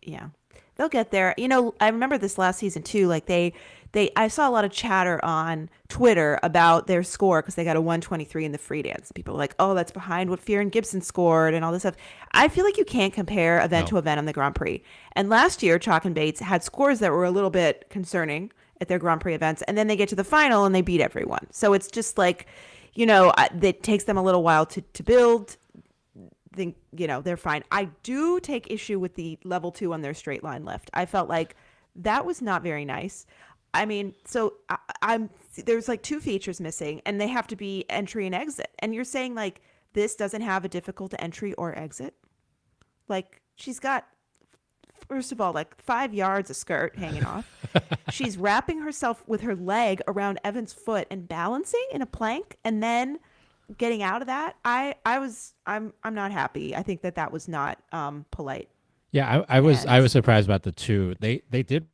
Speaker 2: Yeah. They'll get there. I remember this last season too. Like I saw a lot of chatter on Twitter about their score because they got a 123 in the free dance. People were like, "Oh, that's behind what Fear and Gibson scored," and all this stuff. I feel like you can't compare event to
Speaker 1: No.
Speaker 2: event on the Grand Prix. And last year, Chalk and Bates had scores that were a little bit concerning at their Grand Prix events, and then they get to the final and they beat everyone. So it's just like, it takes them a little while to build. Think they're fine. I do take issue with the level 2 on their straight line lift. I felt like that was not very nice. I mean, so I'm there's like two features missing, and they have to be entry and exit. And you're saying like this doesn't have a difficult entry or exit? Like she's got, first of all, like 5 yards of skirt hanging off. She's wrapping herself with her leg around Evan's foot and balancing in a plank, and then getting out of that. I'm not happy. I think that was not polite.
Speaker 1: Yeah, I was
Speaker 2: And
Speaker 1: surprised about the two. They did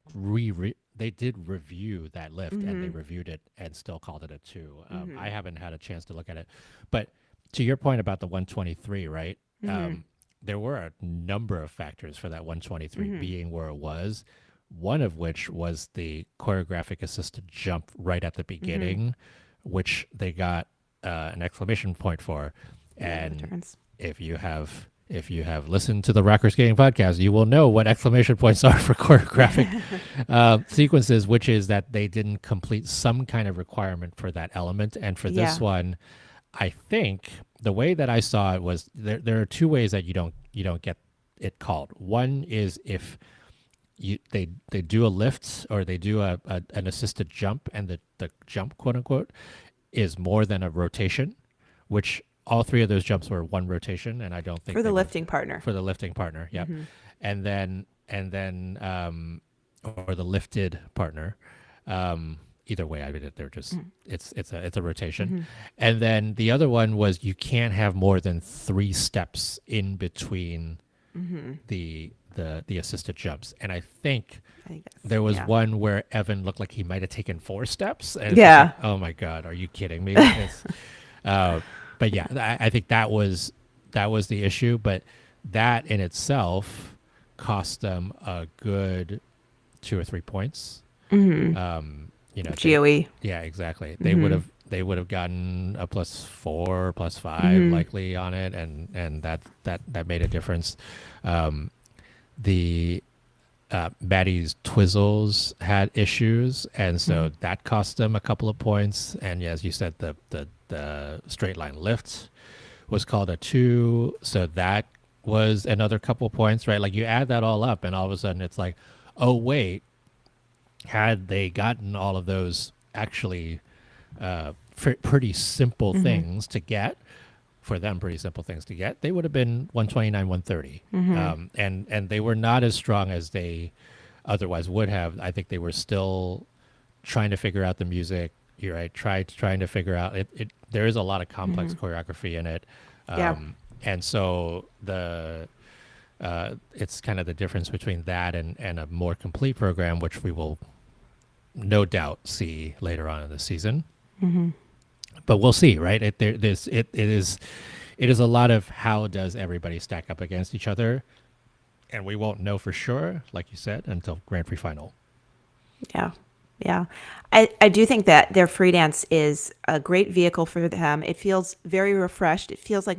Speaker 1: they did review that lift, and they reviewed it and still called it a two. I haven't had a chance to look at it, but to your point about the 123, right? There were a number of factors for that 123 being where it was. One of which was the choreographic assisted jump right at the beginning, which they got an exclamation point for. And
Speaker 2: returns.
Speaker 1: if you have listened to the Rocker Skating podcast, you will know what exclamation points are for choreographic sequences, which is that they didn't complete some kind of requirement for that element. And for this
Speaker 2: Yeah.
Speaker 1: one, I think the way that I saw it was there are two ways that you don't get it called. One is if they do a lift or they do an assisted jump, and the jump, quote unquote, is more than a rotation, which all three of those jumps were one rotation, and I don't think
Speaker 2: For the
Speaker 1: they were
Speaker 2: lifting partner.
Speaker 1: for the lifting partner. Yep. And then or the lifted partner. Either way, I mean they're just it's a rotation. And then the other one was you can't have more than 3 steps in between the assisted jumps. And I think
Speaker 2: I think that's,
Speaker 1: there was
Speaker 2: yeah.
Speaker 1: one where Evan looked like he might have taken 4 steps. And it's just
Speaker 2: Yeah.
Speaker 1: like, oh my God, are you kidding me? But yeah, I think that was the issue. But that in itself cost them a good 2 or 3 points.
Speaker 2: GOE.
Speaker 1: Yeah, exactly. They would have gotten a +4, +5 likely on it, and that made a difference. The Maddie's Twizzles had issues, and so that cost them a couple of points. And yeah, as you said, the straight line lift was called a 2, so that was another couple points, right? Like you add that all up, and all of a sudden it's like, oh wait, had they gotten all of those actually pretty simple things to get, for them pretty simple things to get, they would have been 129, 130. And they were not as strong as they otherwise would have. I think they were still trying to figure out the music. You're right, trying to figure out it. There is a lot of complex choreography in it.
Speaker 2: Yeah.
Speaker 1: And so it's kind of the difference between that and a more complete program, which we will no doubt see later on in the season. But we'll see, right? It is it is a lot of how does everybody stack up against each other, and we won't know for sure, like you said, until Grand Prix final.
Speaker 2: Yeah. Yeah. I do think that their free dance is a great vehicle for them. It feels very refreshed. It feels like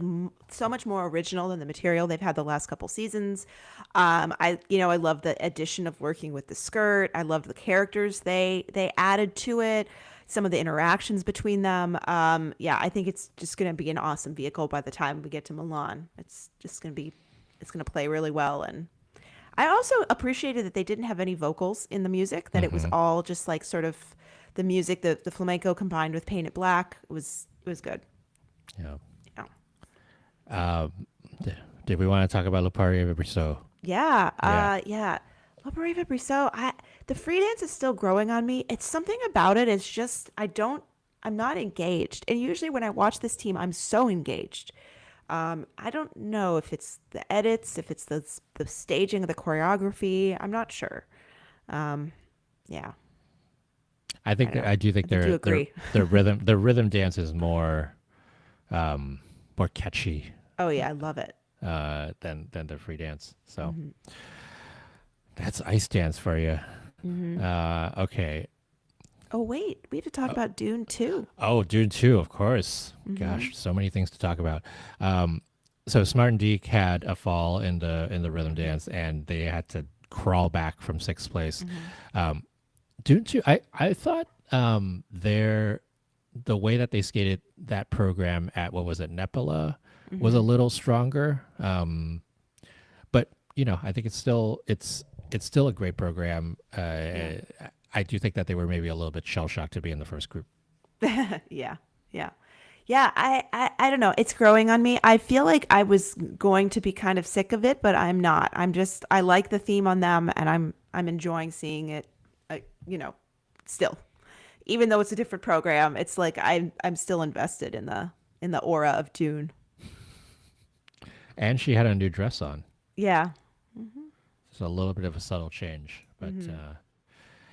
Speaker 2: so much more original than the material they've had the last couple seasons. I love the addition of working with the skirt. I love the characters they added to it. Some of the interactions between them. Yeah, I think it's just going to be an awesome vehicle by the time we get to Milan. It's going to play really well. And I also appreciated that they didn't have any vocals in the music, that it was
Speaker 1: Hmm.
Speaker 2: all just like sort of the music, the flamenco combined with Paint It Black. It was good.
Speaker 1: Yeah.
Speaker 2: Yeah.
Speaker 1: Um, d- did we want to talk about Le Party of Brissot?
Speaker 2: Yeah.
Speaker 1: Yeah.
Speaker 2: Yeah. La Parade Brissot, the free dance is still growing on me. It's something about it. It's just I'm not engaged. And usually when I watch this team, I'm so engaged. I don't know if it's the edits, if it's the staging of the choreography. I'm not sure. Um, yeah,
Speaker 1: I
Speaker 2: I
Speaker 1: think
Speaker 2: don't
Speaker 1: that
Speaker 2: know.
Speaker 1: I do
Speaker 2: I
Speaker 1: think
Speaker 2: think you
Speaker 1: their
Speaker 2: agree.
Speaker 1: rhythm dance is um, more catchy
Speaker 2: Oh yeah, I love it.
Speaker 1: than the free dance. So
Speaker 2: Hmm.
Speaker 1: that's ice dance for you.
Speaker 2: Hmm.
Speaker 1: Okay.
Speaker 2: Oh wait, we have to talk
Speaker 1: Uh,
Speaker 2: about Dune too.
Speaker 1: oh, Dune 2, of course.
Speaker 2: Hmm.
Speaker 1: Gosh, so many things to talk about. Um, so Smart and Deke had a fall in the rhythm dance, and they had to crawl back from sixth place.
Speaker 2: Hmm.
Speaker 1: Um, Dune 2, I thought the way that they skated that program at what was it, Nepala, was a
Speaker 2: Hmm.
Speaker 1: little stronger. But I think it's still a great program.
Speaker 2: Yeah.
Speaker 1: I do think that they were maybe a little bit shell shocked to be in the first group.
Speaker 2: Yeah. Yeah. Yeah, I don't know. It's growing on me. I feel like I was going to be kind of sick of it, but I'm not. I like the theme on them and I'm enjoying seeing it uh, you know, still. Even though it's a different program, it's like I'm still invested in the aura of Dune.
Speaker 1: And she had a new dress on.
Speaker 2: Yeah. Hmm.
Speaker 1: So a little bit of a subtle change, but
Speaker 2: Hmm.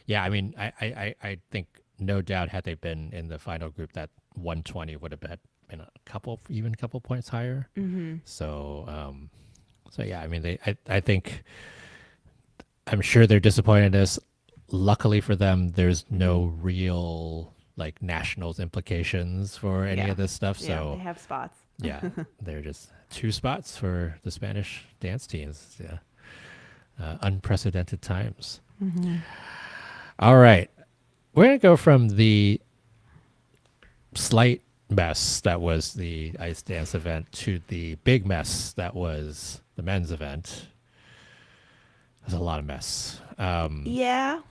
Speaker 1: yeah, I mean, I think no doubt had they been in the final group, that 120 would have been a couple points higher.
Speaker 2: Hmm.
Speaker 1: So so yeah, I mean, I think I'm sure they're disappointed in this. Luckily for them, there's
Speaker 2: Hmm.
Speaker 1: no real like nationals implications for any
Speaker 2: Yeah.
Speaker 1: of this stuff.
Speaker 2: Yeah, they
Speaker 1: So
Speaker 2: have spots.
Speaker 1: yeah, they're just two spots for the Spanish dance teams. Yeah, unprecedented times.
Speaker 2: Hmm.
Speaker 1: All right. We're going to go from the slight mess that was the ice dance event to the big mess that was the men's event. There's a lot of mess.
Speaker 2: Yeah.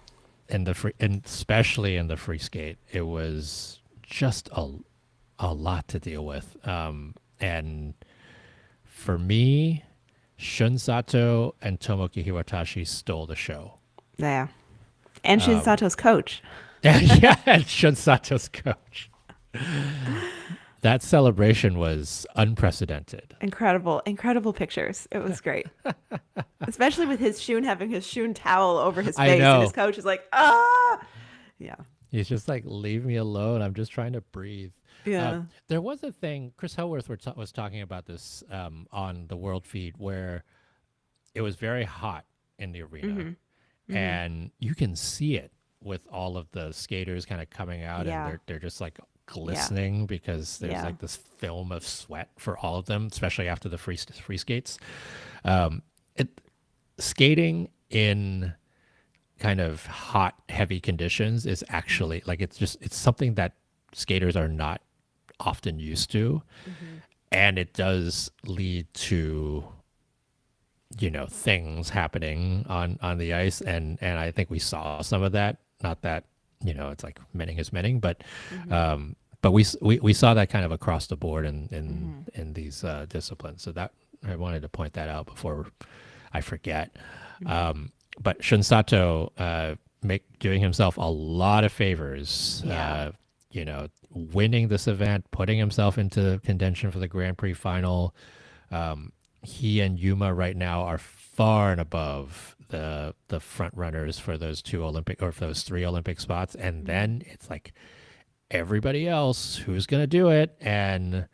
Speaker 1: And especially in the free skate, it was just a lot to deal with. And for me, Shun Sato and Tomoki Hiwatashi stole the show.
Speaker 2: Yeah. And
Speaker 1: Um,
Speaker 2: Shinzato's coach.
Speaker 1: yeah, and Shun Sato's coach. That celebration was unprecedented.
Speaker 2: Incredible, incredible pictures. It was great. Especially with his Shun having his Shun towel over his
Speaker 1: I
Speaker 2: face and his
Speaker 1: know.
Speaker 2: coach is like, ah. Yeah.
Speaker 1: He's just like, leave me alone. I'm just trying to breathe.
Speaker 2: Yeah.
Speaker 1: There was a thing, Chris Hellworth was talking about this on the World feed, where it was very hot in the arena,
Speaker 2: Mhm. Mhm.
Speaker 1: and you can see it with all of the skaters kind of coming out, and
Speaker 2: Yeah.
Speaker 1: they're just like
Speaker 2: Yeah.
Speaker 1: glistening because there's
Speaker 2: Yeah.
Speaker 1: like this film of sweat for all of them, especially after the free skates. Um, it Skating in kind of hot, heavy conditions is actually like it's something that skaters are not often used to,
Speaker 2: Mhm.
Speaker 1: and it does lead to things happening on the ice, and I think we saw some of that. Not that it's like menning is menning,
Speaker 2: Mhm.
Speaker 1: but we saw that kind of across the board in
Speaker 2: Mhm.
Speaker 1: these disciplines. So that I wanted to point that out before I forget.
Speaker 2: Mhm.
Speaker 1: Um, but Shunsato doing himself a lot of favors.
Speaker 2: Yeah.
Speaker 1: Winning this event, putting himself into contention for the Grand Prix final. He and Yuma right now are far and above the front runners for those for those three Olympic spots, and
Speaker 2: Mhm.
Speaker 1: then it's like everybody else who's going to do it, and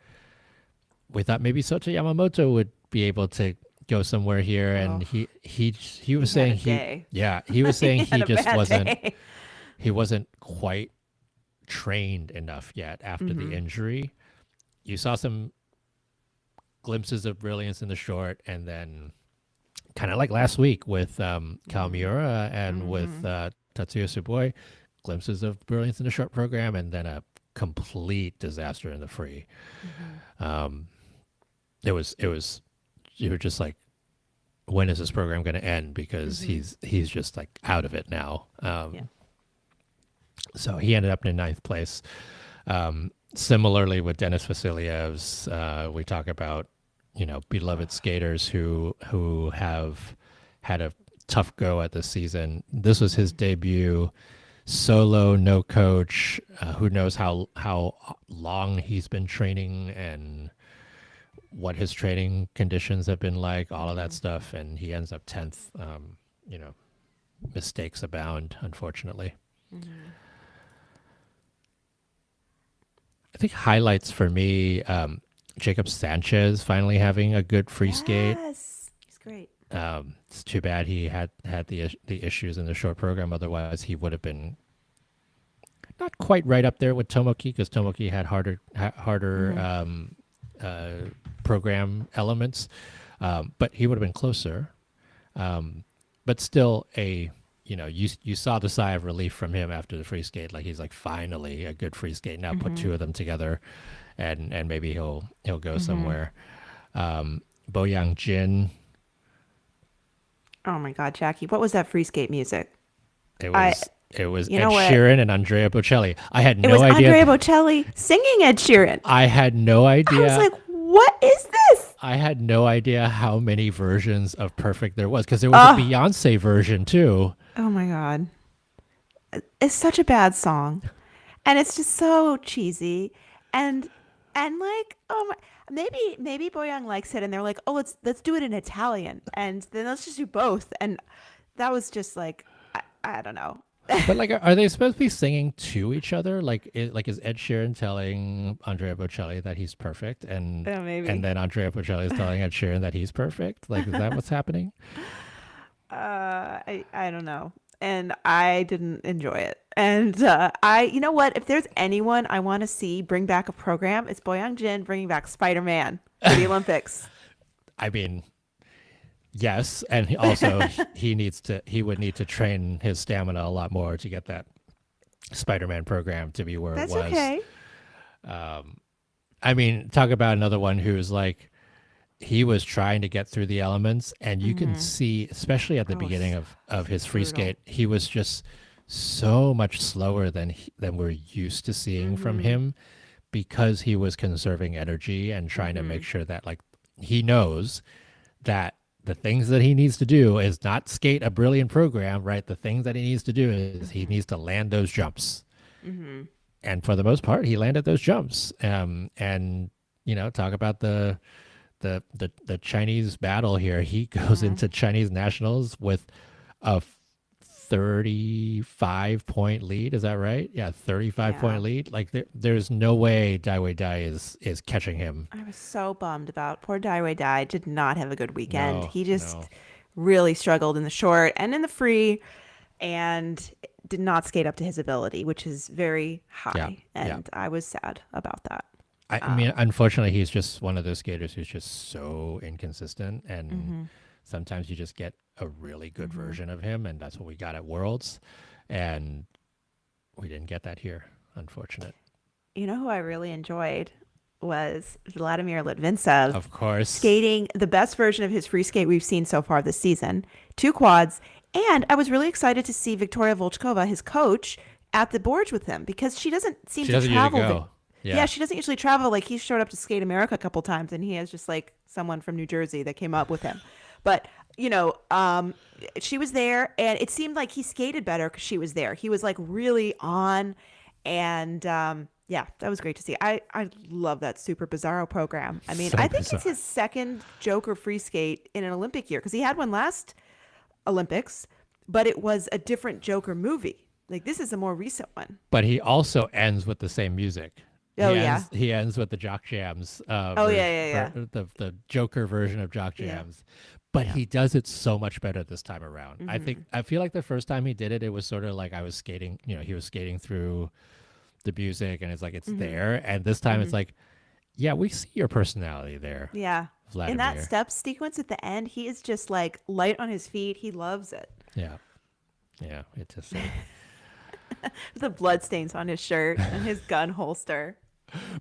Speaker 1: we thought maybe Sota Yamamoto would be able to go somewhere here, and
Speaker 2: Oh,
Speaker 1: he was
Speaker 2: he had a
Speaker 1: saying
Speaker 2: day.
Speaker 1: he was saying
Speaker 2: He had
Speaker 1: he
Speaker 2: a
Speaker 1: just
Speaker 2: bad
Speaker 1: wasn't
Speaker 2: day.
Speaker 1: quite trained enough yet after the
Speaker 2: Hmm.
Speaker 1: injury. You saw some glimpses of brilliance in the short, and then kind of like last week with Kawamura and with
Speaker 2: Hmm.
Speaker 1: Tatsuya Suboi, glimpses of brilliance in the short program, and then a complete disaster in the free.
Speaker 2: Hmm.
Speaker 1: Um, it was you were just like, when is this program going to end? Because
Speaker 2: Hmm.
Speaker 1: he's just like out of it now.
Speaker 2: Yeah.
Speaker 1: So he ended up in ninth place. Similarly with Denis Vasilyev's, we talk about beloved skaters who have had a tough go at this season. This was his debut solo, no coach. Who knows how long he's been training and what his training conditions have been like, all of that stuff, and he ends up 10th. You know, mistakes abound, unfortunately.
Speaker 2: Hmm.
Speaker 1: I think highlights for me, Jacob Sanchez finally having a good free skate.
Speaker 2: Yes, he's great.
Speaker 1: It's too bad he had the issues in the short program. Otherwise, he would have been not quite right up there with Tomoki, because Tomoki had harder
Speaker 2: Hmm.
Speaker 1: uh, program elements, but he would have been closer. But still, you saw the sigh of relief from him after the free skate. Like, he's like, finally a good free skate. Now put
Speaker 2: Hmm.
Speaker 1: two of them together, and maybe he'll go
Speaker 2: Hmm.
Speaker 1: somewhere. Boyang Jin,
Speaker 2: Oh my God, Jackie, what was that free skate music?
Speaker 1: it
Speaker 2: I,
Speaker 1: was it was
Speaker 2: you
Speaker 1: Ed
Speaker 2: know what?
Speaker 1: Sheeran and Andrea Bocelli. I had
Speaker 2: It
Speaker 1: no
Speaker 2: was
Speaker 1: idea.
Speaker 2: Andrea Bocelli singing Ed Sheeran.
Speaker 1: I had no
Speaker 2: I was
Speaker 1: idea.
Speaker 2: like, what is this?
Speaker 1: I had no idea how many versions of Perfect there was, because there was a
Speaker 2: Oh,
Speaker 1: Beyonce version too.
Speaker 2: oh my God. It's such a bad song. And it's just so cheesy. And like, oh my, maybe Boyoung likes it and they're like, "Oh, let's do it in Italian." And then let's just do both. And that was just like I don't know.
Speaker 1: But like, are they supposed to be singing to each other? Like, is Ed Sheeran telling Andrea Bocelli that he's perfect,
Speaker 2: Yeah,
Speaker 1: and
Speaker 2: maybe.
Speaker 1: then Andrea Bocelli is telling Ed Sheeran that he's perfect? Like, is that what's happening?
Speaker 2: I don't know. And I didn't enjoy it. And I, you know what? If there's anyone I want to see bring back a program, it's Boyoung Jin bringing back Spider-Man for the Olympics.
Speaker 1: I mean, yes, and also he would need to train his stamina a lot more to get that Spider-Man program to be where it
Speaker 2: That's
Speaker 1: was.
Speaker 2: okay.
Speaker 1: I mean, talk about another one who's like, he was trying to get through the elements, and you can
Speaker 2: Mm-hmm.
Speaker 1: see, especially at the
Speaker 2: Oh,
Speaker 1: beginning of his free
Speaker 2: brutal.
Speaker 1: skate, he was just so much slower than we're used to seeing from
Speaker 2: Mm-hmm.
Speaker 1: him, because he was conserving energy and trying to
Speaker 2: Mm-hmm.
Speaker 1: make sure that, like, he knows that the things that he needs to do is not skate a brilliant program, right? The things that he needs to do is he
Speaker 2: Mm-hmm.
Speaker 1: needs to land those jumps,
Speaker 2: Mm-hmm.
Speaker 1: and for the most part, he landed those jumps. And talk about the Chinese battle here. He goes
Speaker 2: Mm-hmm.
Speaker 1: into Chinese nationals with a 35-point lead. Is that right? Yeah, 35
Speaker 2: Yeah.
Speaker 1: point lead. Like, there's no way Dai Wei Dai is catching him.
Speaker 2: I was so bummed about poor Daiwei Dai did not have a good weekend.
Speaker 1: No,
Speaker 2: He just
Speaker 1: no.
Speaker 2: really struggled in the short and in the free and did not skate up to his ability, which is very
Speaker 1: Yeah,
Speaker 2: high.
Speaker 1: yeah.
Speaker 2: And I was sad about that.
Speaker 1: I mean, unfortunately, he's just one of those skaters who's just so inconsistent, and
Speaker 2: Mm-hmm.
Speaker 1: sometimes you just get a really good
Speaker 2: Mm-hmm.
Speaker 1: version of him, and that's what we got at Worlds, and we didn't get that here. Unfortunate.
Speaker 2: You know who I really enjoyed was Vladimir Litvintsov
Speaker 1: Of course.
Speaker 2: skating the best version of his free skate we've seen so far this season, two quads. And I was really excited to see Victoria Volchkova, his coach, at the boards with him because she doesn't seem
Speaker 1: She
Speaker 2: to
Speaker 1: doesn't usually
Speaker 2: travel.
Speaker 1: go.
Speaker 2: Yeah,
Speaker 1: Yeah.
Speaker 2: she doesn't usually travel. Like he showed up to Skate America a couple times, and he has just like someone from New Jersey that came up with him. But she was there, and it seemed like he skated better because she was there. He was like really on, and yeah, that was great to see. I love that Super Bizarro program. I mean,
Speaker 1: So
Speaker 2: I think it's
Speaker 1: bizarre.
Speaker 2: his second Joker free skate in an Olympic year because he had one last Olympics, but it was a different Joker movie. Like this is a more recent one.
Speaker 1: But he also ends with the same music.
Speaker 2: Oh yeah.
Speaker 1: He ends with the Jock Jams
Speaker 2: Oh yeah, yeah, yeah.
Speaker 1: the Joker version of Jock
Speaker 2: Yeah.
Speaker 1: Jams, but
Speaker 2: Yeah.
Speaker 1: he does it so much better this time around.
Speaker 2: Mhm.
Speaker 1: I feel like the first time he did it, it was sort of like I was skating. You know, he was skating through the music, and it's like it's
Speaker 2: Mhm.
Speaker 1: there. And this time, it's
Speaker 2: Mhm.
Speaker 1: like, yeah, we see your personality there,
Speaker 2: Yeah. In that
Speaker 1: Vladimir.
Speaker 2: step sequence at the end, he is just like light on his feet. He loves it.
Speaker 1: Yeah, yeah. It just
Speaker 2: The bloodstains on his shirt and his gun holster.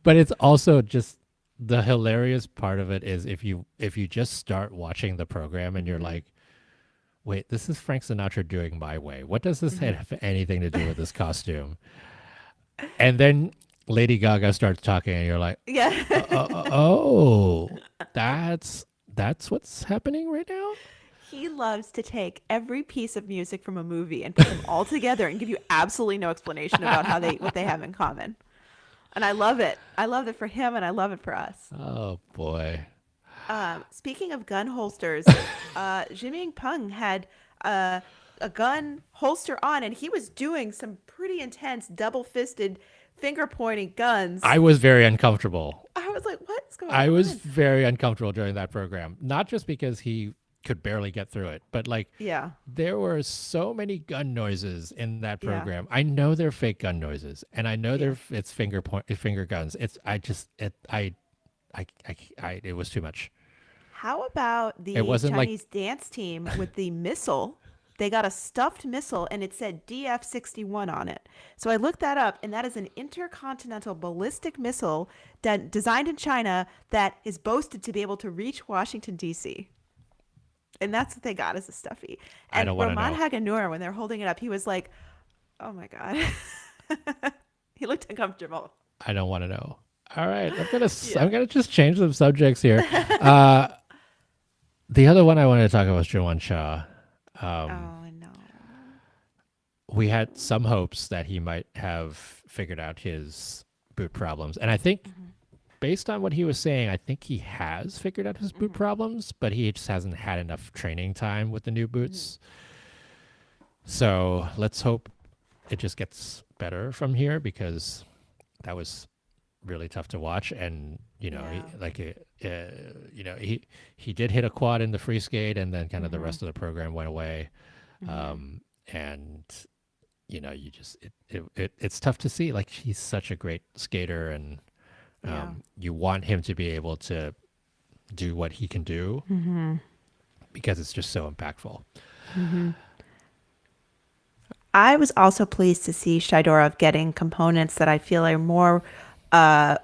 Speaker 1: but it's also just the hilarious part of it is if you just start watching the program and you're
Speaker 2: Mhm.
Speaker 1: like, wait, this is Frank Sinatra doing My Way. What does this
Speaker 2: Mhm.
Speaker 1: have anything to do with this costume? And then Lady Gaga starts talking, and you're like,
Speaker 2: Yeah.
Speaker 1: oh, that's what's happening right now.
Speaker 2: He loves to take every piece of music from a movie and put them all together and give you absolutely no explanation about how they what they have in common. And I love it. I love it for him and I love it for us.
Speaker 1: Oh boy,
Speaker 2: Speaking of gun holsters, Jimmy Peng had a gun holster on, and he was doing some pretty intense double-fisted finger pointing guns.
Speaker 1: I was very uncomfortable.
Speaker 2: I was like, "What is going
Speaker 1: I was
Speaker 2: on?"
Speaker 1: very uncomfortable during that program, not just because he could barely get through it, but like
Speaker 2: Yeah,
Speaker 1: there were so many gun noises in that
Speaker 2: yeah,
Speaker 1: program. I know they're fake gun noises, and I know
Speaker 2: yeah.
Speaker 1: it's finger guns. It's I just it was too much.
Speaker 2: How about
Speaker 1: It
Speaker 2: the
Speaker 1: wasn't like
Speaker 2: Chinese dance team with the missile? They got a stuffed missile and it said DF-61 on it. So I looked that up, and that is an intercontinental ballistic missile that designed in China that is boasted to be able to reach Washington, D.C. And that's what they got as a stuffy.
Speaker 1: I
Speaker 2: And
Speaker 1: don't want to
Speaker 2: Roman
Speaker 1: know.
Speaker 2: Haganur, when they're holding it up, he was like, "Oh my god," he looked uncomfortable.
Speaker 1: I don't want to know. All right,
Speaker 2: Yeah.
Speaker 1: I'm gonna just change some subjects here. Uh, the other one I wanted to talk about was Jawan Shah. Um,
Speaker 2: Oh no.
Speaker 1: we had some hopes that he might have figured out his boot problems, and I think
Speaker 2: Hmm.
Speaker 1: based on what he was saying, I think he has figured out his boot
Speaker 2: Hmm.
Speaker 1: problems, but he just hasn't had enough training time with the new
Speaker 2: Hmm.
Speaker 1: boots. So let's hope it just gets better from here because that was really tough to watch. And you know,
Speaker 2: Yeah.
Speaker 1: you know, he did hit a quad in the free skate, and then kind of the
Speaker 2: Hmm.
Speaker 1: rest of the program went away.
Speaker 2: Hmm.
Speaker 1: And you know, you just it's tough to see. Like he's such a great skater, and
Speaker 2: Yeah.
Speaker 1: you want him to be able to do what he can do
Speaker 2: Hmm.
Speaker 1: because it's just so impactful.
Speaker 2: Hmm. I was also pleased to see Shidorov getting components that I feel are more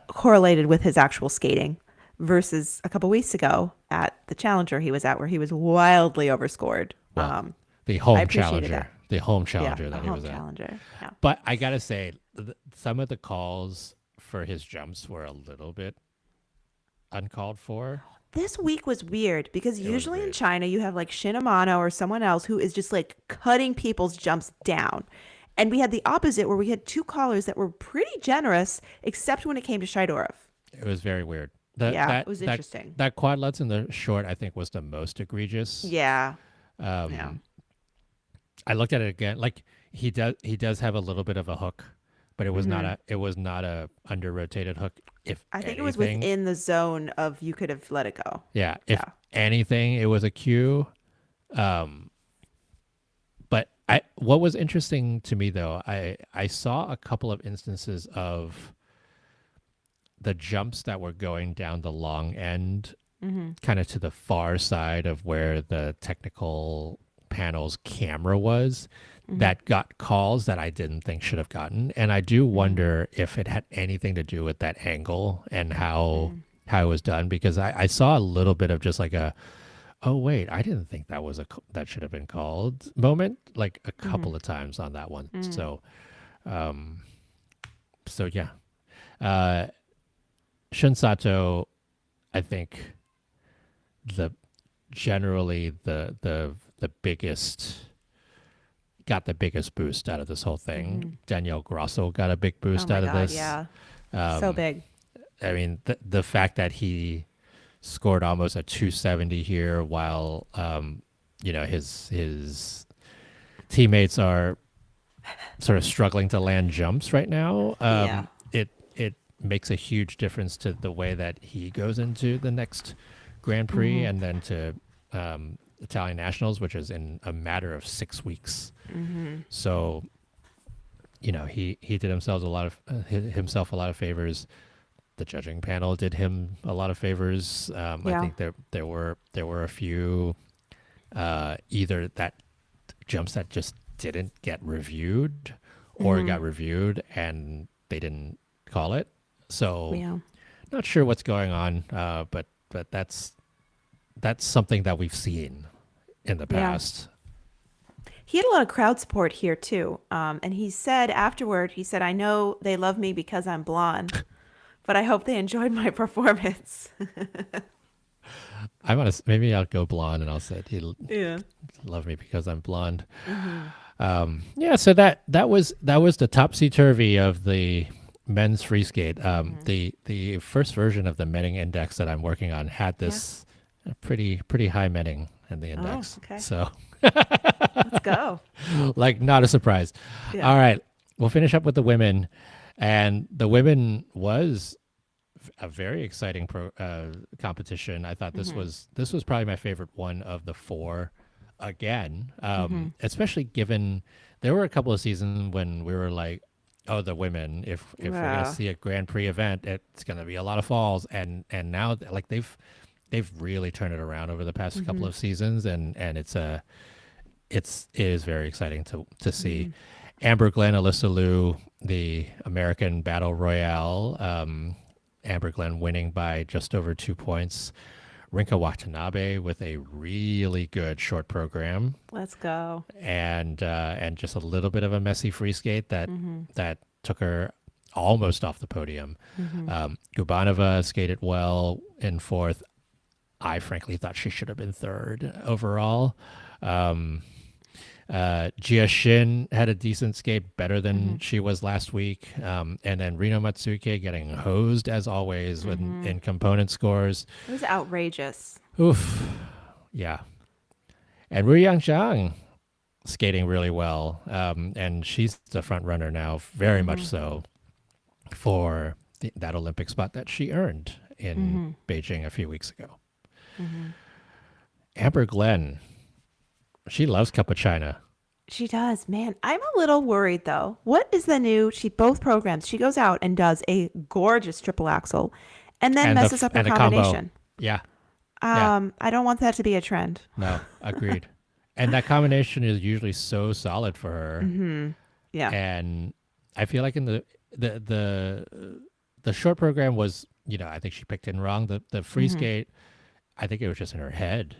Speaker 2: correlated with his actual skating versus a couple weeks ago at the Challenger he was at, where he was wildly overscored.
Speaker 1: Well,
Speaker 2: I appreciated that.
Speaker 1: the home
Speaker 2: Yeah,
Speaker 1: challenger
Speaker 2: the
Speaker 1: that he
Speaker 2: home
Speaker 1: was at.
Speaker 2: Challenger. Yeah.
Speaker 1: But I gotta say, some of the calls for his jumps were a little bit uncalled for.
Speaker 2: This week was weird because
Speaker 1: It was
Speaker 2: usually in
Speaker 1: weird.
Speaker 2: China you have like Shin Amano or someone else who is just like cutting people's jumps down. And we had the opposite where we had two callers that were pretty generous, except when it came to Shidorov.
Speaker 1: It was very weird.
Speaker 2: Yeah, it was interesting.
Speaker 1: That quad lutz in the short, I think, was the most egregious.
Speaker 2: Yeah. Yeah.
Speaker 1: Um, I looked at it again. Like he does have a little bit of a hook, but
Speaker 2: Hmm.
Speaker 1: it was not a under rotated hook. If
Speaker 2: I think it was
Speaker 1: anything,
Speaker 2: within the zone of you could have let it go.
Speaker 1: yeah, if
Speaker 2: Yeah.
Speaker 1: anything, it was a cue. Um, but what was interesting to me though, I saw a couple of instances of the jumps that were going down the long end,
Speaker 2: Hmm.
Speaker 1: kind of to the far side of where the technical panel's camera was,
Speaker 2: Hmm.
Speaker 1: that got calls that I didn't think should have gotten. And I do
Speaker 2: Hmm.
Speaker 1: wonder if it had anything to do with that angle and
Speaker 2: Hmm.
Speaker 1: how it was done, because I saw a little bit of just like a, oh wait, I didn't think that was that should have been called moment, like a
Speaker 2: Hmm.
Speaker 1: couple of times on that one.
Speaker 2: Hmm.
Speaker 1: Um so yeah. Uh Shun Sato, I think the generally the biggest got the biggest boost out of this whole
Speaker 2: Hmm.
Speaker 1: thing. Danielle Grosso got a big
Speaker 2: Oh
Speaker 1: boost
Speaker 2: my
Speaker 1: out of
Speaker 2: God.
Speaker 1: this.
Speaker 2: Yeah. So
Speaker 1: Um,
Speaker 2: big.
Speaker 1: I mean, the fact that he scored almost a 270 here, while you know his teammates are sort of struggling to land jumps right now.
Speaker 2: Yeah.
Speaker 1: It makes a huge difference to the way that he goes into the next Grand Prix and then to Italian Nationals, which is in a matter of 6 weeks. So, he did himself a lot of favors. The judging panel did him a lot of favors. I
Speaker 2: Yeah.
Speaker 1: think there were a few either that jumps that just didn't get reviewed or got reviewed and they didn't call it. So
Speaker 2: Yeah.
Speaker 1: not sure what's going on, but that's something that we've seen in the
Speaker 2: Yeah.
Speaker 1: past.
Speaker 2: He had a lot of crowd support here too. And he said afterward, he said, "I know they love me because I'm blonde, but I hope they enjoyed my performance."
Speaker 1: Maybe I'll go blonde and I'll say he'll
Speaker 2: Yeah.
Speaker 1: love me because I'm blonde. Yeah, so that was the topsy turvy of the men's free skate. The first version of the Menning index that I'm working on had this pretty high Menning in the index.
Speaker 2: okay.
Speaker 1: So
Speaker 2: Let's go.
Speaker 1: like not a surprise.
Speaker 2: Yeah.
Speaker 1: All right, we'll finish up with the women, and the women was a very exciting competition. I thought this was probably my favorite one of the four. Again, especially given there were a couple of seasons when we were like, "Oh, the women! If we're
Speaker 2: Yeah.
Speaker 1: gonna see a Grand Prix event, it's gonna be a lot of falls." And now like they've really turned it around over the past couple of seasons, and it is very exciting to see. Amber Glenn, Alyssa Liu, the American Battle Royale. Amber Glenn winning by just over 2 points. Rinka Watanabe with a really good short program
Speaker 2: Let's go.
Speaker 1: and just a little bit of a messy free skate that took her almost off the podium. Gubanova skated well in fourth. I frankly thought she should have been third overall. Jia Shin had a decent skate, better than she was last week. And then Rino Matsuke getting hosed as always in component scores.
Speaker 2: It was outrageous.
Speaker 1: Oof. Yeah. And Ru Yang Zhang skating really well. And she's the front runner now, very much so, for that Olympic spot that she earned in Beijing a few weeks ago. Amber Glenn, she loves Cup of China.
Speaker 2: She does, man. I'm a little worried though. What is the new? Both programs. She goes out and does a gorgeous triple axel, and then
Speaker 1: And
Speaker 2: messes up her
Speaker 1: and a combo.
Speaker 2: combination.
Speaker 1: Yeah. Yeah.
Speaker 2: I don't want that to be a trend.
Speaker 1: No, agreed. And that combination is usually so solid for her.
Speaker 2: Yeah.
Speaker 1: And I feel like in the short program was, I think she picked in wrong. The free skate, I think it was just in her head.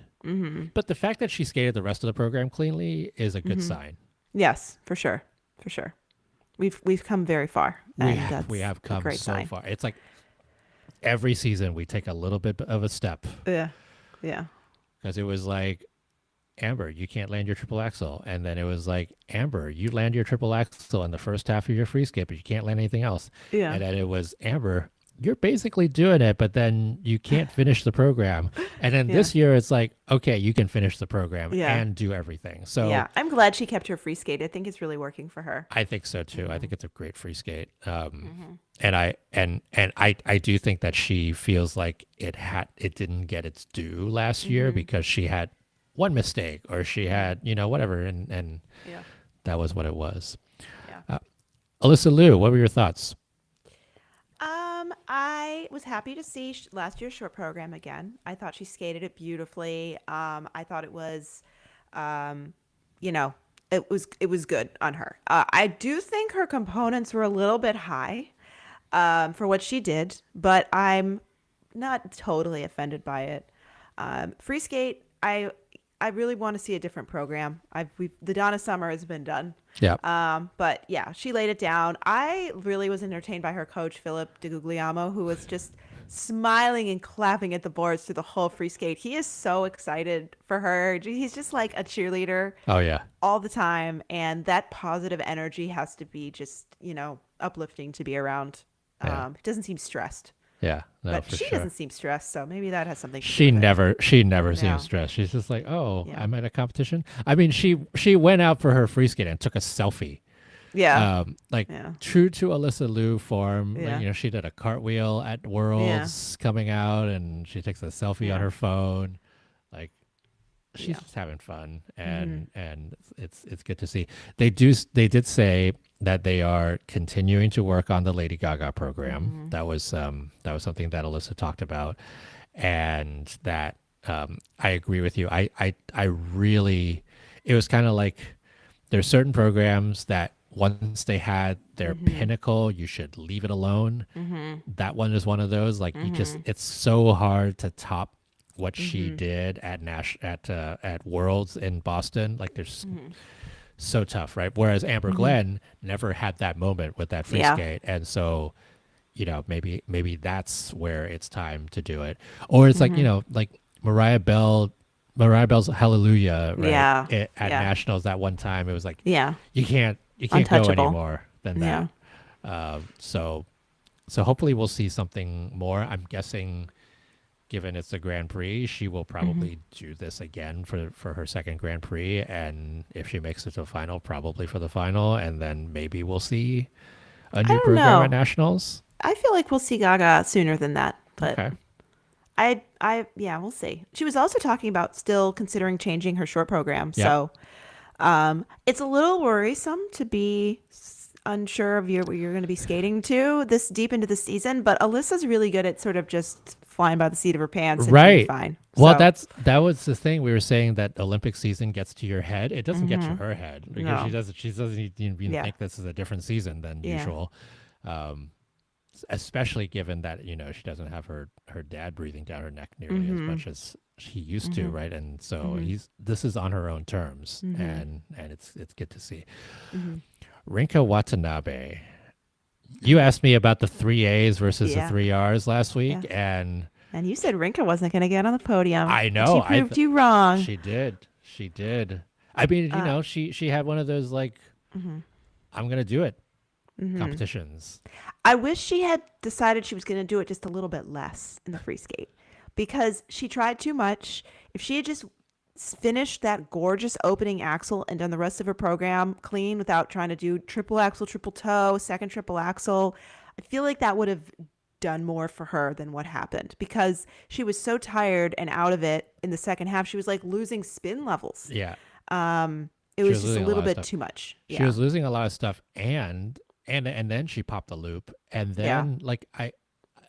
Speaker 1: But the fact that she skated the rest of the program cleanly is a good sign.
Speaker 2: Yes, for sure, for sure. We've come very far. And that's
Speaker 1: We have
Speaker 2: a
Speaker 1: come
Speaker 2: great
Speaker 1: so
Speaker 2: sign.
Speaker 1: far. It's like every season we take a little bit of a step
Speaker 2: Yeah, yeah,
Speaker 1: because it was like, Amber, you can't land your triple axel. And then it was like, Amber, you land your triple axel in the first half of your free skate, but you can't land anything else.
Speaker 2: yeah.
Speaker 1: And then it was, Amber, you're basically doing it, but then you can't finish the program. And then this year it's like, okay, you can finish the program and do everything. So
Speaker 2: Yeah, I'm glad she kept her free skate. I think it's really working for her.
Speaker 1: I think so too. I think it's a great free skate. And I do think that she feels like it didn't get its due last year because she had one mistake or she had, whatever. And
Speaker 2: Yeah.
Speaker 1: that was what it was.
Speaker 2: Yeah.
Speaker 1: Alyssa Liu, what were your thoughts?
Speaker 2: I was happy to see last year's short program again. I thought she skated it beautifully. I thought it was, you know, it was good on her. I do think her components were a little bit high, for what she did, but I'm not totally offended by it. Free skate, I really want to see a different program. The Donna Summer has been done.
Speaker 1: Yeah.
Speaker 2: But yeah, she laid it down. I really was entertained by her coach, Philip de Guglielmo, who was just smiling and clapping at the boards through the whole free skate. He is so excited for her. He's just like a cheerleader
Speaker 1: Oh yeah.
Speaker 2: all the time. And that positive energy has to be just, uplifting to be around.
Speaker 1: Yeah.
Speaker 2: He doesn't seem stressed.
Speaker 1: Yeah. No,
Speaker 2: But
Speaker 1: for
Speaker 2: she
Speaker 1: sure.
Speaker 2: doesn't seem stressed, so maybe that has something to
Speaker 1: She
Speaker 2: do with it.
Speaker 1: never
Speaker 2: No.
Speaker 1: seems stressed. She's just like, oh,
Speaker 2: Yeah.
Speaker 1: I'm at a competition. I mean, she went out for her free skate and took a selfie
Speaker 2: Yeah.
Speaker 1: Like
Speaker 2: Yeah.
Speaker 1: true to Alyssa Liu form. Like,
Speaker 2: Yeah.
Speaker 1: she did a cartwheel at
Speaker 2: Yeah.
Speaker 1: Worlds coming out, and she takes a selfie on
Speaker 2: Yeah.
Speaker 1: her phone. Like she's
Speaker 2: Yeah.
Speaker 1: just having fun,
Speaker 2: Mm-hmm.
Speaker 1: and it's good to see. They did say that they are continuing to work on the Lady Gaga program.
Speaker 2: Mm-hmm.
Speaker 1: That was something that Alyssa talked about, and that I agree with you. I really, it was kind of like there's certain programs that once they had their
Speaker 2: Mm-hmm.
Speaker 1: pinnacle, you should leave it alone.
Speaker 2: Mm-hmm.
Speaker 1: That one is one of those. Like you just,
Speaker 2: Mm-hmm.
Speaker 1: it's so hard to top what she
Speaker 2: Mm-hmm.
Speaker 1: did at at Worlds in Boston. Like there's
Speaker 2: Mm-hmm.
Speaker 1: so tough, right? Whereas Amber
Speaker 2: Mm-hmm.
Speaker 1: Glenn never had that moment with that free
Speaker 2: Yeah.
Speaker 1: skate, and so maybe that's where it's time to do it. Or it's like
Speaker 2: Mm-hmm.
Speaker 1: like Mariah Bell's Hallelujah, right?
Speaker 2: Yeah.
Speaker 1: At
Speaker 2: Yeah.
Speaker 1: Nationals that one time, it was like
Speaker 2: Yeah.
Speaker 1: you can't go
Speaker 2: Untouchable.
Speaker 1: anymore than
Speaker 2: Yeah.
Speaker 1: that. So hopefully we'll see something more. I'm guessing, given it's a Grand Prix, she will
Speaker 2: Mm-hmm.
Speaker 1: probably do this again for her second Grand Prix, and if she makes it to the final, probably for the final, and then maybe we'll see a
Speaker 2: I
Speaker 1: new
Speaker 2: don't
Speaker 1: program at
Speaker 2: know.
Speaker 1: Nationals.
Speaker 2: I feel like we'll see Gaga sooner than that, but
Speaker 1: Okay.
Speaker 2: yeah, we'll see. She was also talking about still considering changing her short program.
Speaker 1: Yep.
Speaker 2: So, it's a little worrisome to be unsure of where you're going to be skating to this deep into the season, but Alyssa's really good at sort of just flying by the seat of her pants and being
Speaker 1: Right.
Speaker 2: fine.
Speaker 1: Well,
Speaker 2: So,
Speaker 1: that was the thing we were saying, that Olympic season gets to your head. It doesn't get to
Speaker 2: mm-hmm.
Speaker 1: her head because
Speaker 2: No.
Speaker 1: she doesn't even
Speaker 2: Yeah.
Speaker 1: think this is a different season than
Speaker 2: Yeah.
Speaker 1: usual. Um, Especially given that she doesn't have her dad breathing down her neck nearly as
Speaker 2: Mm-hmm.
Speaker 1: much as she used to,
Speaker 2: Mm-hmm.
Speaker 1: right? And so
Speaker 2: Mm-hmm.
Speaker 1: this is on her own terms,
Speaker 2: Mm-hmm.
Speaker 1: and it's good to see.
Speaker 2: Mm-hmm.
Speaker 1: Rinka Watanabe, you asked me about the 3As versus the
Speaker 2: Yeah.
Speaker 1: 3Rs last
Speaker 2: Yeah.
Speaker 1: week, and
Speaker 2: And you said Rinka wasn't going to get on the podium.
Speaker 1: I
Speaker 2: And she
Speaker 1: know
Speaker 2: proved you wrong.
Speaker 1: she did. I mean,
Speaker 2: Uh,
Speaker 1: she had one of those like,
Speaker 2: mm-hmm.
Speaker 1: I'm gonna do it
Speaker 2: Mm-hmm.
Speaker 1: competitions.
Speaker 2: I wish she had decided she was going to do it just a little bit less in the free skate because she tried too much. If she had just finished that gorgeous opening axle and done the rest of her program clean without trying to do triple axle, triple toe, second triple axle, I feel like that would have done more for her than what happened because she was so tired and out of it in the second half. She was like losing spin levels.
Speaker 1: Yeah,
Speaker 2: It
Speaker 1: she
Speaker 2: was
Speaker 1: was
Speaker 2: just a
Speaker 1: losing a
Speaker 2: little
Speaker 1: lot of
Speaker 2: bit
Speaker 1: stuff.
Speaker 2: too much.
Speaker 1: She
Speaker 2: Yeah.
Speaker 1: was losing a lot of stuff, and then she popped the loop, and
Speaker 2: Yeah.
Speaker 1: then like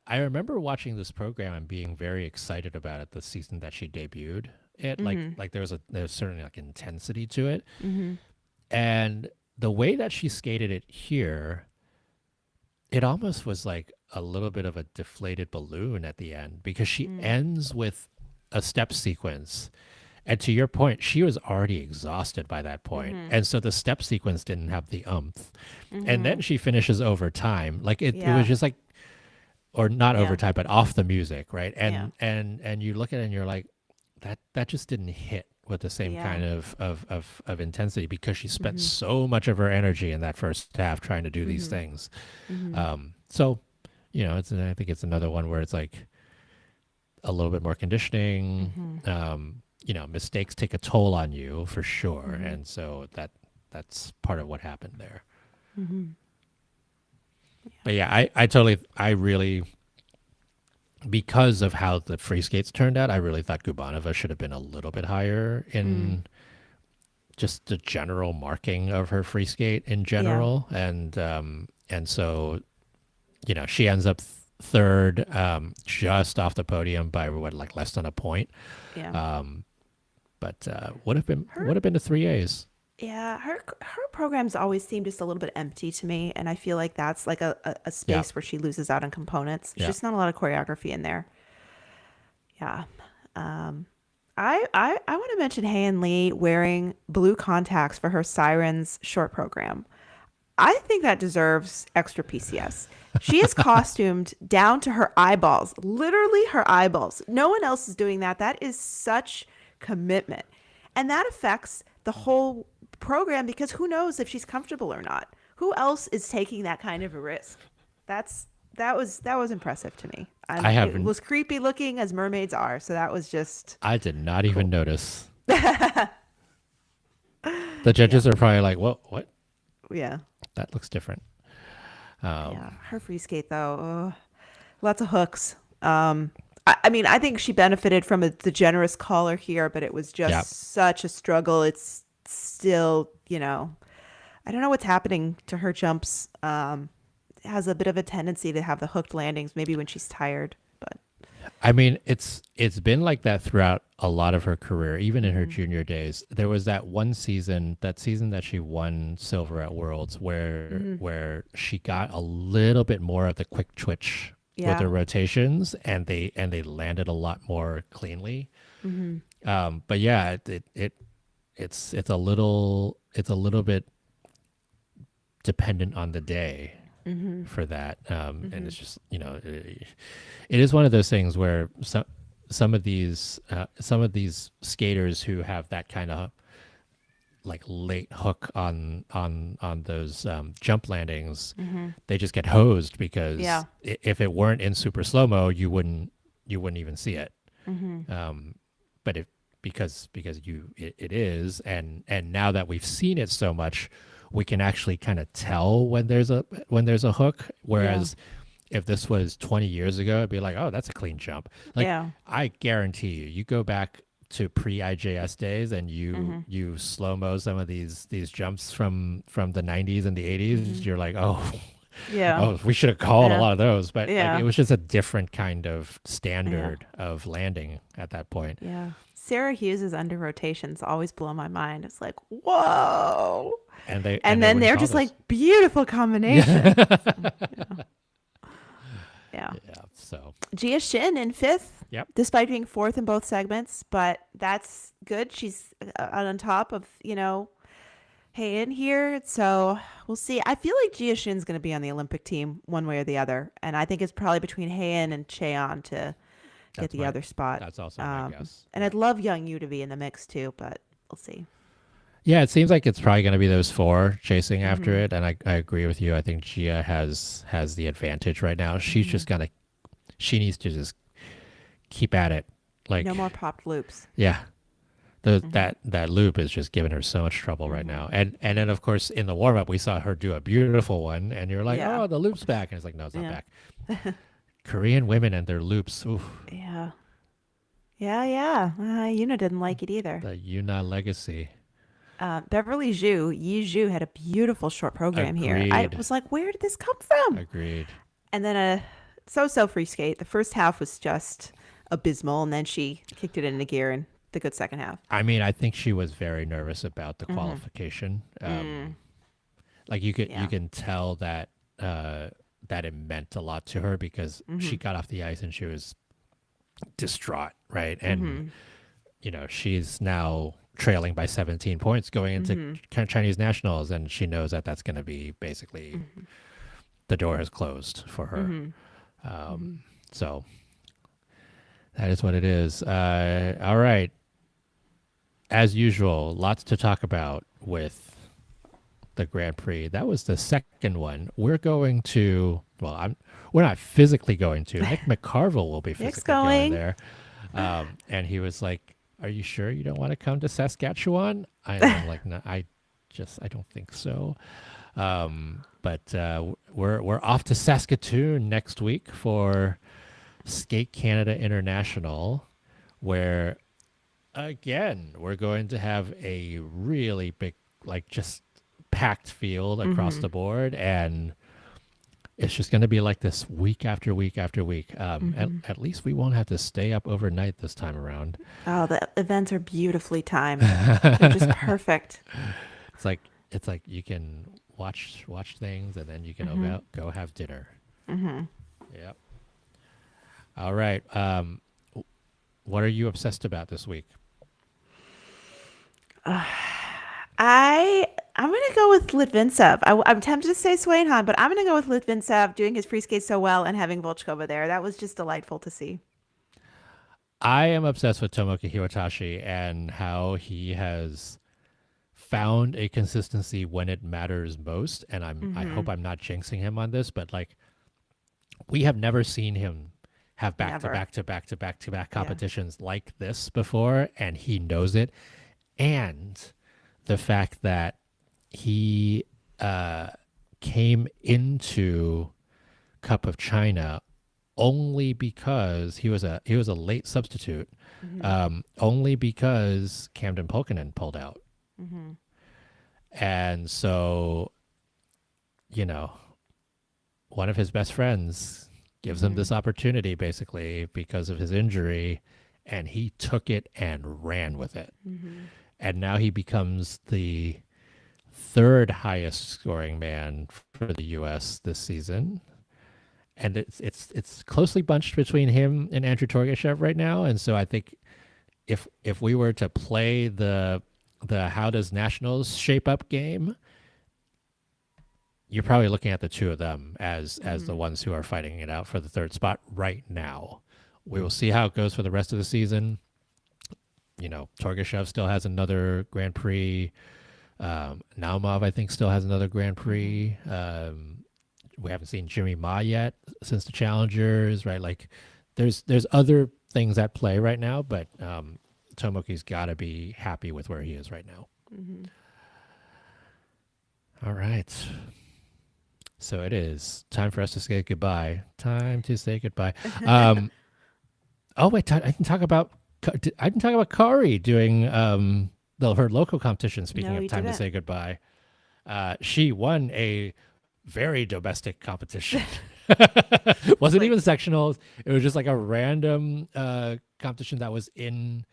Speaker 1: I remember watching this program and being very excited about it the season that she debuted it.
Speaker 2: Mm-hmm.
Speaker 1: Like there's certainly like intensity to it,
Speaker 2: Mm-hmm.
Speaker 1: and the way that she skated it here, it almost was like a little bit of a deflated balloon at the end because she ends with a step sequence. And to your point, she was already exhausted by that point.
Speaker 2: Mm-hmm.
Speaker 1: And so the step sequence didn't have the umph. And
Speaker 2: Mm-hmm.
Speaker 1: then she finishes over time. Like it
Speaker 2: Yeah.
Speaker 1: was just like, or not
Speaker 2: Yeah.
Speaker 1: overtime, but off the music, right?
Speaker 2: Yeah.
Speaker 1: And you look at it and you're like, that just didn't hit with the same
Speaker 2: Yeah.
Speaker 1: kind of intensity because she spent
Speaker 2: Mhm.
Speaker 1: so much of her energy in that first half trying to do these
Speaker 2: Mhm.
Speaker 1: things.
Speaker 2: Mhm.
Speaker 1: So, I think it's another one where it's like a little bit more conditioning.
Speaker 2: Mhm.
Speaker 1: Mistakes take a toll on you for sure,
Speaker 2: Mhm.
Speaker 1: and so that's part of what happened there.
Speaker 2: Mhm.
Speaker 1: But yeah, I really, because of how the free skates turned out, I really thought Gubanova should have been a little bit higher in just the general marking of her free skate in general, and so she ends up third, just off the podium by like less than a point.
Speaker 2: Yeah.
Speaker 1: But would have been the 3As.
Speaker 2: Yeah. Her programs always seem just a little bit empty to me, and I feel like that's like a space where she loses out on components. There's
Speaker 1: Yeah.
Speaker 2: just not a lot of choreography in there. Yeah. I want to mention Heian Lee wearing blue contacts for her Sirens short program. I think that deserves extra PCS. She is costumed down to her eyeballs, literally her eyeballs. No one else is doing that. That is such commitment. And that affects the whole program because who knows if she's comfortable or not. Who else is taking that kind of a risk? That was impressive to me.
Speaker 1: I
Speaker 2: It
Speaker 1: haven't.
Speaker 2: was creepy looking as mermaids are, so that was just
Speaker 1: I did not even notice. The judges are probably like, "What? What?"
Speaker 2: yeah.
Speaker 1: that looks different. Um,
Speaker 2: Yeah, her free skate though, lots of hooks. I mean, I think she benefited from the generous collar here, but it was
Speaker 1: yeah,
Speaker 2: just such a struggle. It's still, I don't know what's happening to her jumps. Has a bit of a tendency to have the hooked landings, maybe when she's tired. But
Speaker 1: I mean, it's been like that throughout a lot of her career, even in her junior days. There was that one season, that season that she won silver at Worlds, where she got a little bit more of the quick twitch with
Speaker 2: yeah,
Speaker 1: her rotations, and they landed a lot more cleanly. But yeah, it's a little bit dependent on the day for that, and it's just it is one of those things where some of these skaters who have that kind of like late hook on those jump landings, they just get hosed because
Speaker 2: yeah,
Speaker 1: if it weren't in super slow mo, you wouldn't even see it. But if because it is, and now that we've seen it so much, we can actually kind of tell when there's a hook.
Speaker 2: yeah,
Speaker 1: Whereas if this was 20 years ago, it'd be like, oh, that's a clean jump. Like
Speaker 2: yeah.
Speaker 1: I guarantee you go back to pre IJS days and you slow mo some of these jumps from the 90s and the 80s. You're like, oh,
Speaker 2: Yeah.
Speaker 1: oh, we should have called a
Speaker 2: Yeah.
Speaker 1: lot of those, but like
Speaker 2: Yeah.
Speaker 1: it was just a different kind of
Speaker 2: Yeah.
Speaker 1: standard of landing at that point.
Speaker 2: Yeah. Sarah Hughes's under rotations always blow my mind. It's like, whoa.
Speaker 1: And
Speaker 2: And
Speaker 1: they
Speaker 2: then
Speaker 1: wouldn't
Speaker 2: they're
Speaker 1: call
Speaker 2: just
Speaker 1: those.
Speaker 2: like beautiful combination. Yeah.
Speaker 1: Yeah. So
Speaker 2: Gia Shin in fifth,
Speaker 1: yep.
Speaker 2: despite being fourth in both segments, but that's good. She's on top of, Heian here. So we'll see. I feel like Gia Shin's going to be on the Olympic team one way or the other. And I think it's probably between Heian and Cheon to get
Speaker 1: That's
Speaker 2: the
Speaker 1: my
Speaker 2: other spot.
Speaker 1: that's also my guess.
Speaker 2: And I'd love Young Yu to be in the mix too, but we'll see.
Speaker 1: Yeah, it seems like it's probably going to be those four chasing after
Speaker 2: Hmm.
Speaker 1: it, and I agree with you. I think Gia has the advantage right now. She's just gonna she needs to just keep at it. Like
Speaker 2: No more popped loops.
Speaker 1: yeah, that loop is just giving her so much trouble right now. And then of course in the warm up we saw her do a beautiful one, and you're like,
Speaker 2: Yeah.
Speaker 1: oh, the loop's back, and it's like, no, it's not
Speaker 2: Yeah.
Speaker 1: back. Korean women and their loops. Oof,
Speaker 2: Yeah. Yeah, yeah. Yuna didn't like it either.
Speaker 1: the Yuna legacy.
Speaker 2: Beverly Zhu, Yi Zhu had a beautiful short program here. I
Speaker 1: Agreed.
Speaker 2: was like, where did this come from?
Speaker 1: Agreed.
Speaker 2: And then a so-so free skate. The first half was just abysmal, and then she kicked it into gear in the good second half.
Speaker 1: I mean, I think she was very nervous about the qualification. Like you
Speaker 2: Yeah.
Speaker 1: can tell that that it meant a lot to her because she got off the ice and she was distraught, right? And she's now trailing by 17 points going into Chinese nationals, and she knows that that's going to be basically the door is closed for her. So that is what it is. All right. As usual, lots to talk about with the Grand Prix. That was the second one. We're going to, we're not physically going to. Nick McCarville will be
Speaker 2: Nick's
Speaker 1: physically going
Speaker 2: going.
Speaker 1: there. And he was like, are you sure you don't want to come to Saskatchewan? I'm like, no, I don't think so. But we're off to Saskatoon next week for Skate Canada International, where again we're going to have a really big, like just packed field across the board, and it's just going to be like this week after week after week. At least we won't have to stay up overnight this time around.
Speaker 2: Oh, the events are beautifully timed. They're just perfect.
Speaker 1: It's like you can watch things, and then you can go have dinner. Yep. All right. What are you obsessed about this week?
Speaker 2: I'm gonna go with Litvintsov. I'm tempted to say Swainhan, but I'm gonna go with Litvintsov doing his free skate so well and having Volchkova there. That was just delightful to see.
Speaker 1: I am obsessed with Tomoki Hiwatashi and how he has found a consistency when it matters most. And I hope I'm not jinxing him on this, but like we have never seen him have back to
Speaker 2: Never.
Speaker 1: back to back to back to back competitions like this before, and he knows it. And the fact that he came into Cup of China only because he was a late substitute,
Speaker 2: Mm-hmm.
Speaker 1: only because Camden Pulkinen pulled out,
Speaker 2: Mm-hmm.
Speaker 1: and so you know one of his best friends gives him
Speaker 2: Mm-hmm.
Speaker 1: this opportunity basically because of his injury, and he took it and ran with it,
Speaker 2: Mm-hmm.
Speaker 1: and now he becomes the third highest scoring man for the U.S. this season, and it's closely bunched between him and Andrew Torgashev right now. And so I think if we were to play the how does nationals shape up game, you're probably looking at the two of them as the
Speaker 2: Mm-hmm.
Speaker 1: ones who are fighting it out for the third spot right now. We will see how it goes for the rest of the season. Torgashev still has another Grand Prix. Naumov, I think, still has another Grand
Speaker 2: Mm-hmm.
Speaker 1: Prix. We haven't seen Jimmy Ma yet since the Challengers, right? Like, there's other things at play right now, but Tomoki's got to be happy with where he is right now.
Speaker 2: Mm-hmm.
Speaker 1: All right, so it is time for us to say goodbye. Time to say goodbye. Um, oh wait, I can talk about Kari doing her local competition. Speaking
Speaker 2: No,
Speaker 1: of
Speaker 2: you
Speaker 1: time to
Speaker 2: didn't.
Speaker 1: say goodbye, she won a very domestic competition. Wasn't
Speaker 2: Like,
Speaker 1: even sectionals. It was just like a random competition that was in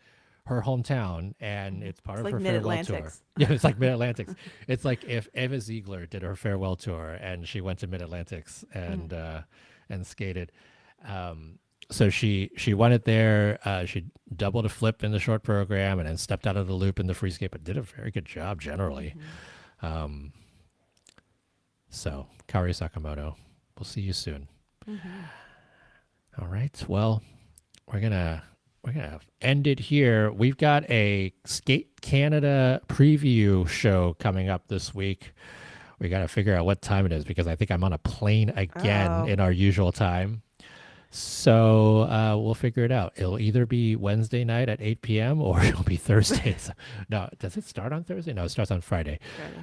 Speaker 1: her hometown, and
Speaker 2: mhm.
Speaker 1: it's part
Speaker 2: It's
Speaker 1: of
Speaker 2: like
Speaker 1: her
Speaker 2: Mid
Speaker 1: farewell tour.
Speaker 2: Atlantics.
Speaker 1: Yeah, it's like Mid Atlantics. It's like if Eva Ziegler did her farewell tour and she went to Mid Atlantics
Speaker 2: Mm.
Speaker 1: and skated. Um, so she won it there. She doubled a flip in the short program and then stepped out of the loop in the free skate, but did a very good job generally.
Speaker 2: Mm-hmm.
Speaker 1: Um, so Kari Sakamoto, we'll see you soon.
Speaker 2: Mm-hmm.
Speaker 1: All right. Well, we're gonna end it here. We've got a Skate Canada preview show coming up this week. We got to figure out what time it is because I think I'm on a plane again
Speaker 2: Oh.
Speaker 1: in our usual time. So we'll figure it out. It'll either be Wednesday night at 8 p.m. or it'll be Thursday. No, does it start on Thursday? No, it starts on Friday.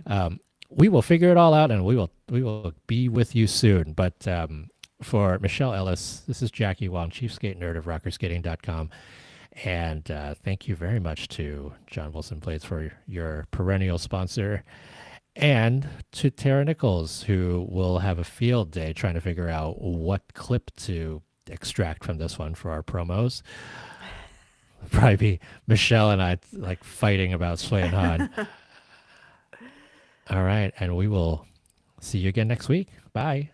Speaker 2: Friday.
Speaker 1: We will figure it all out, and we will be with you soon. But for Michelle Ellis, this is Jackie Wong, Chief Skate Nerd of RockerSkating.com. And thank you very much to John Wilson Blades for your perennial sponsor, and to Tara Nichols, who will have a field day trying to figure out what clip to extract from this one for our promos. Probably be Michelle and I like fighting about Sway and Han. All right, and we will see you again next week. Bye.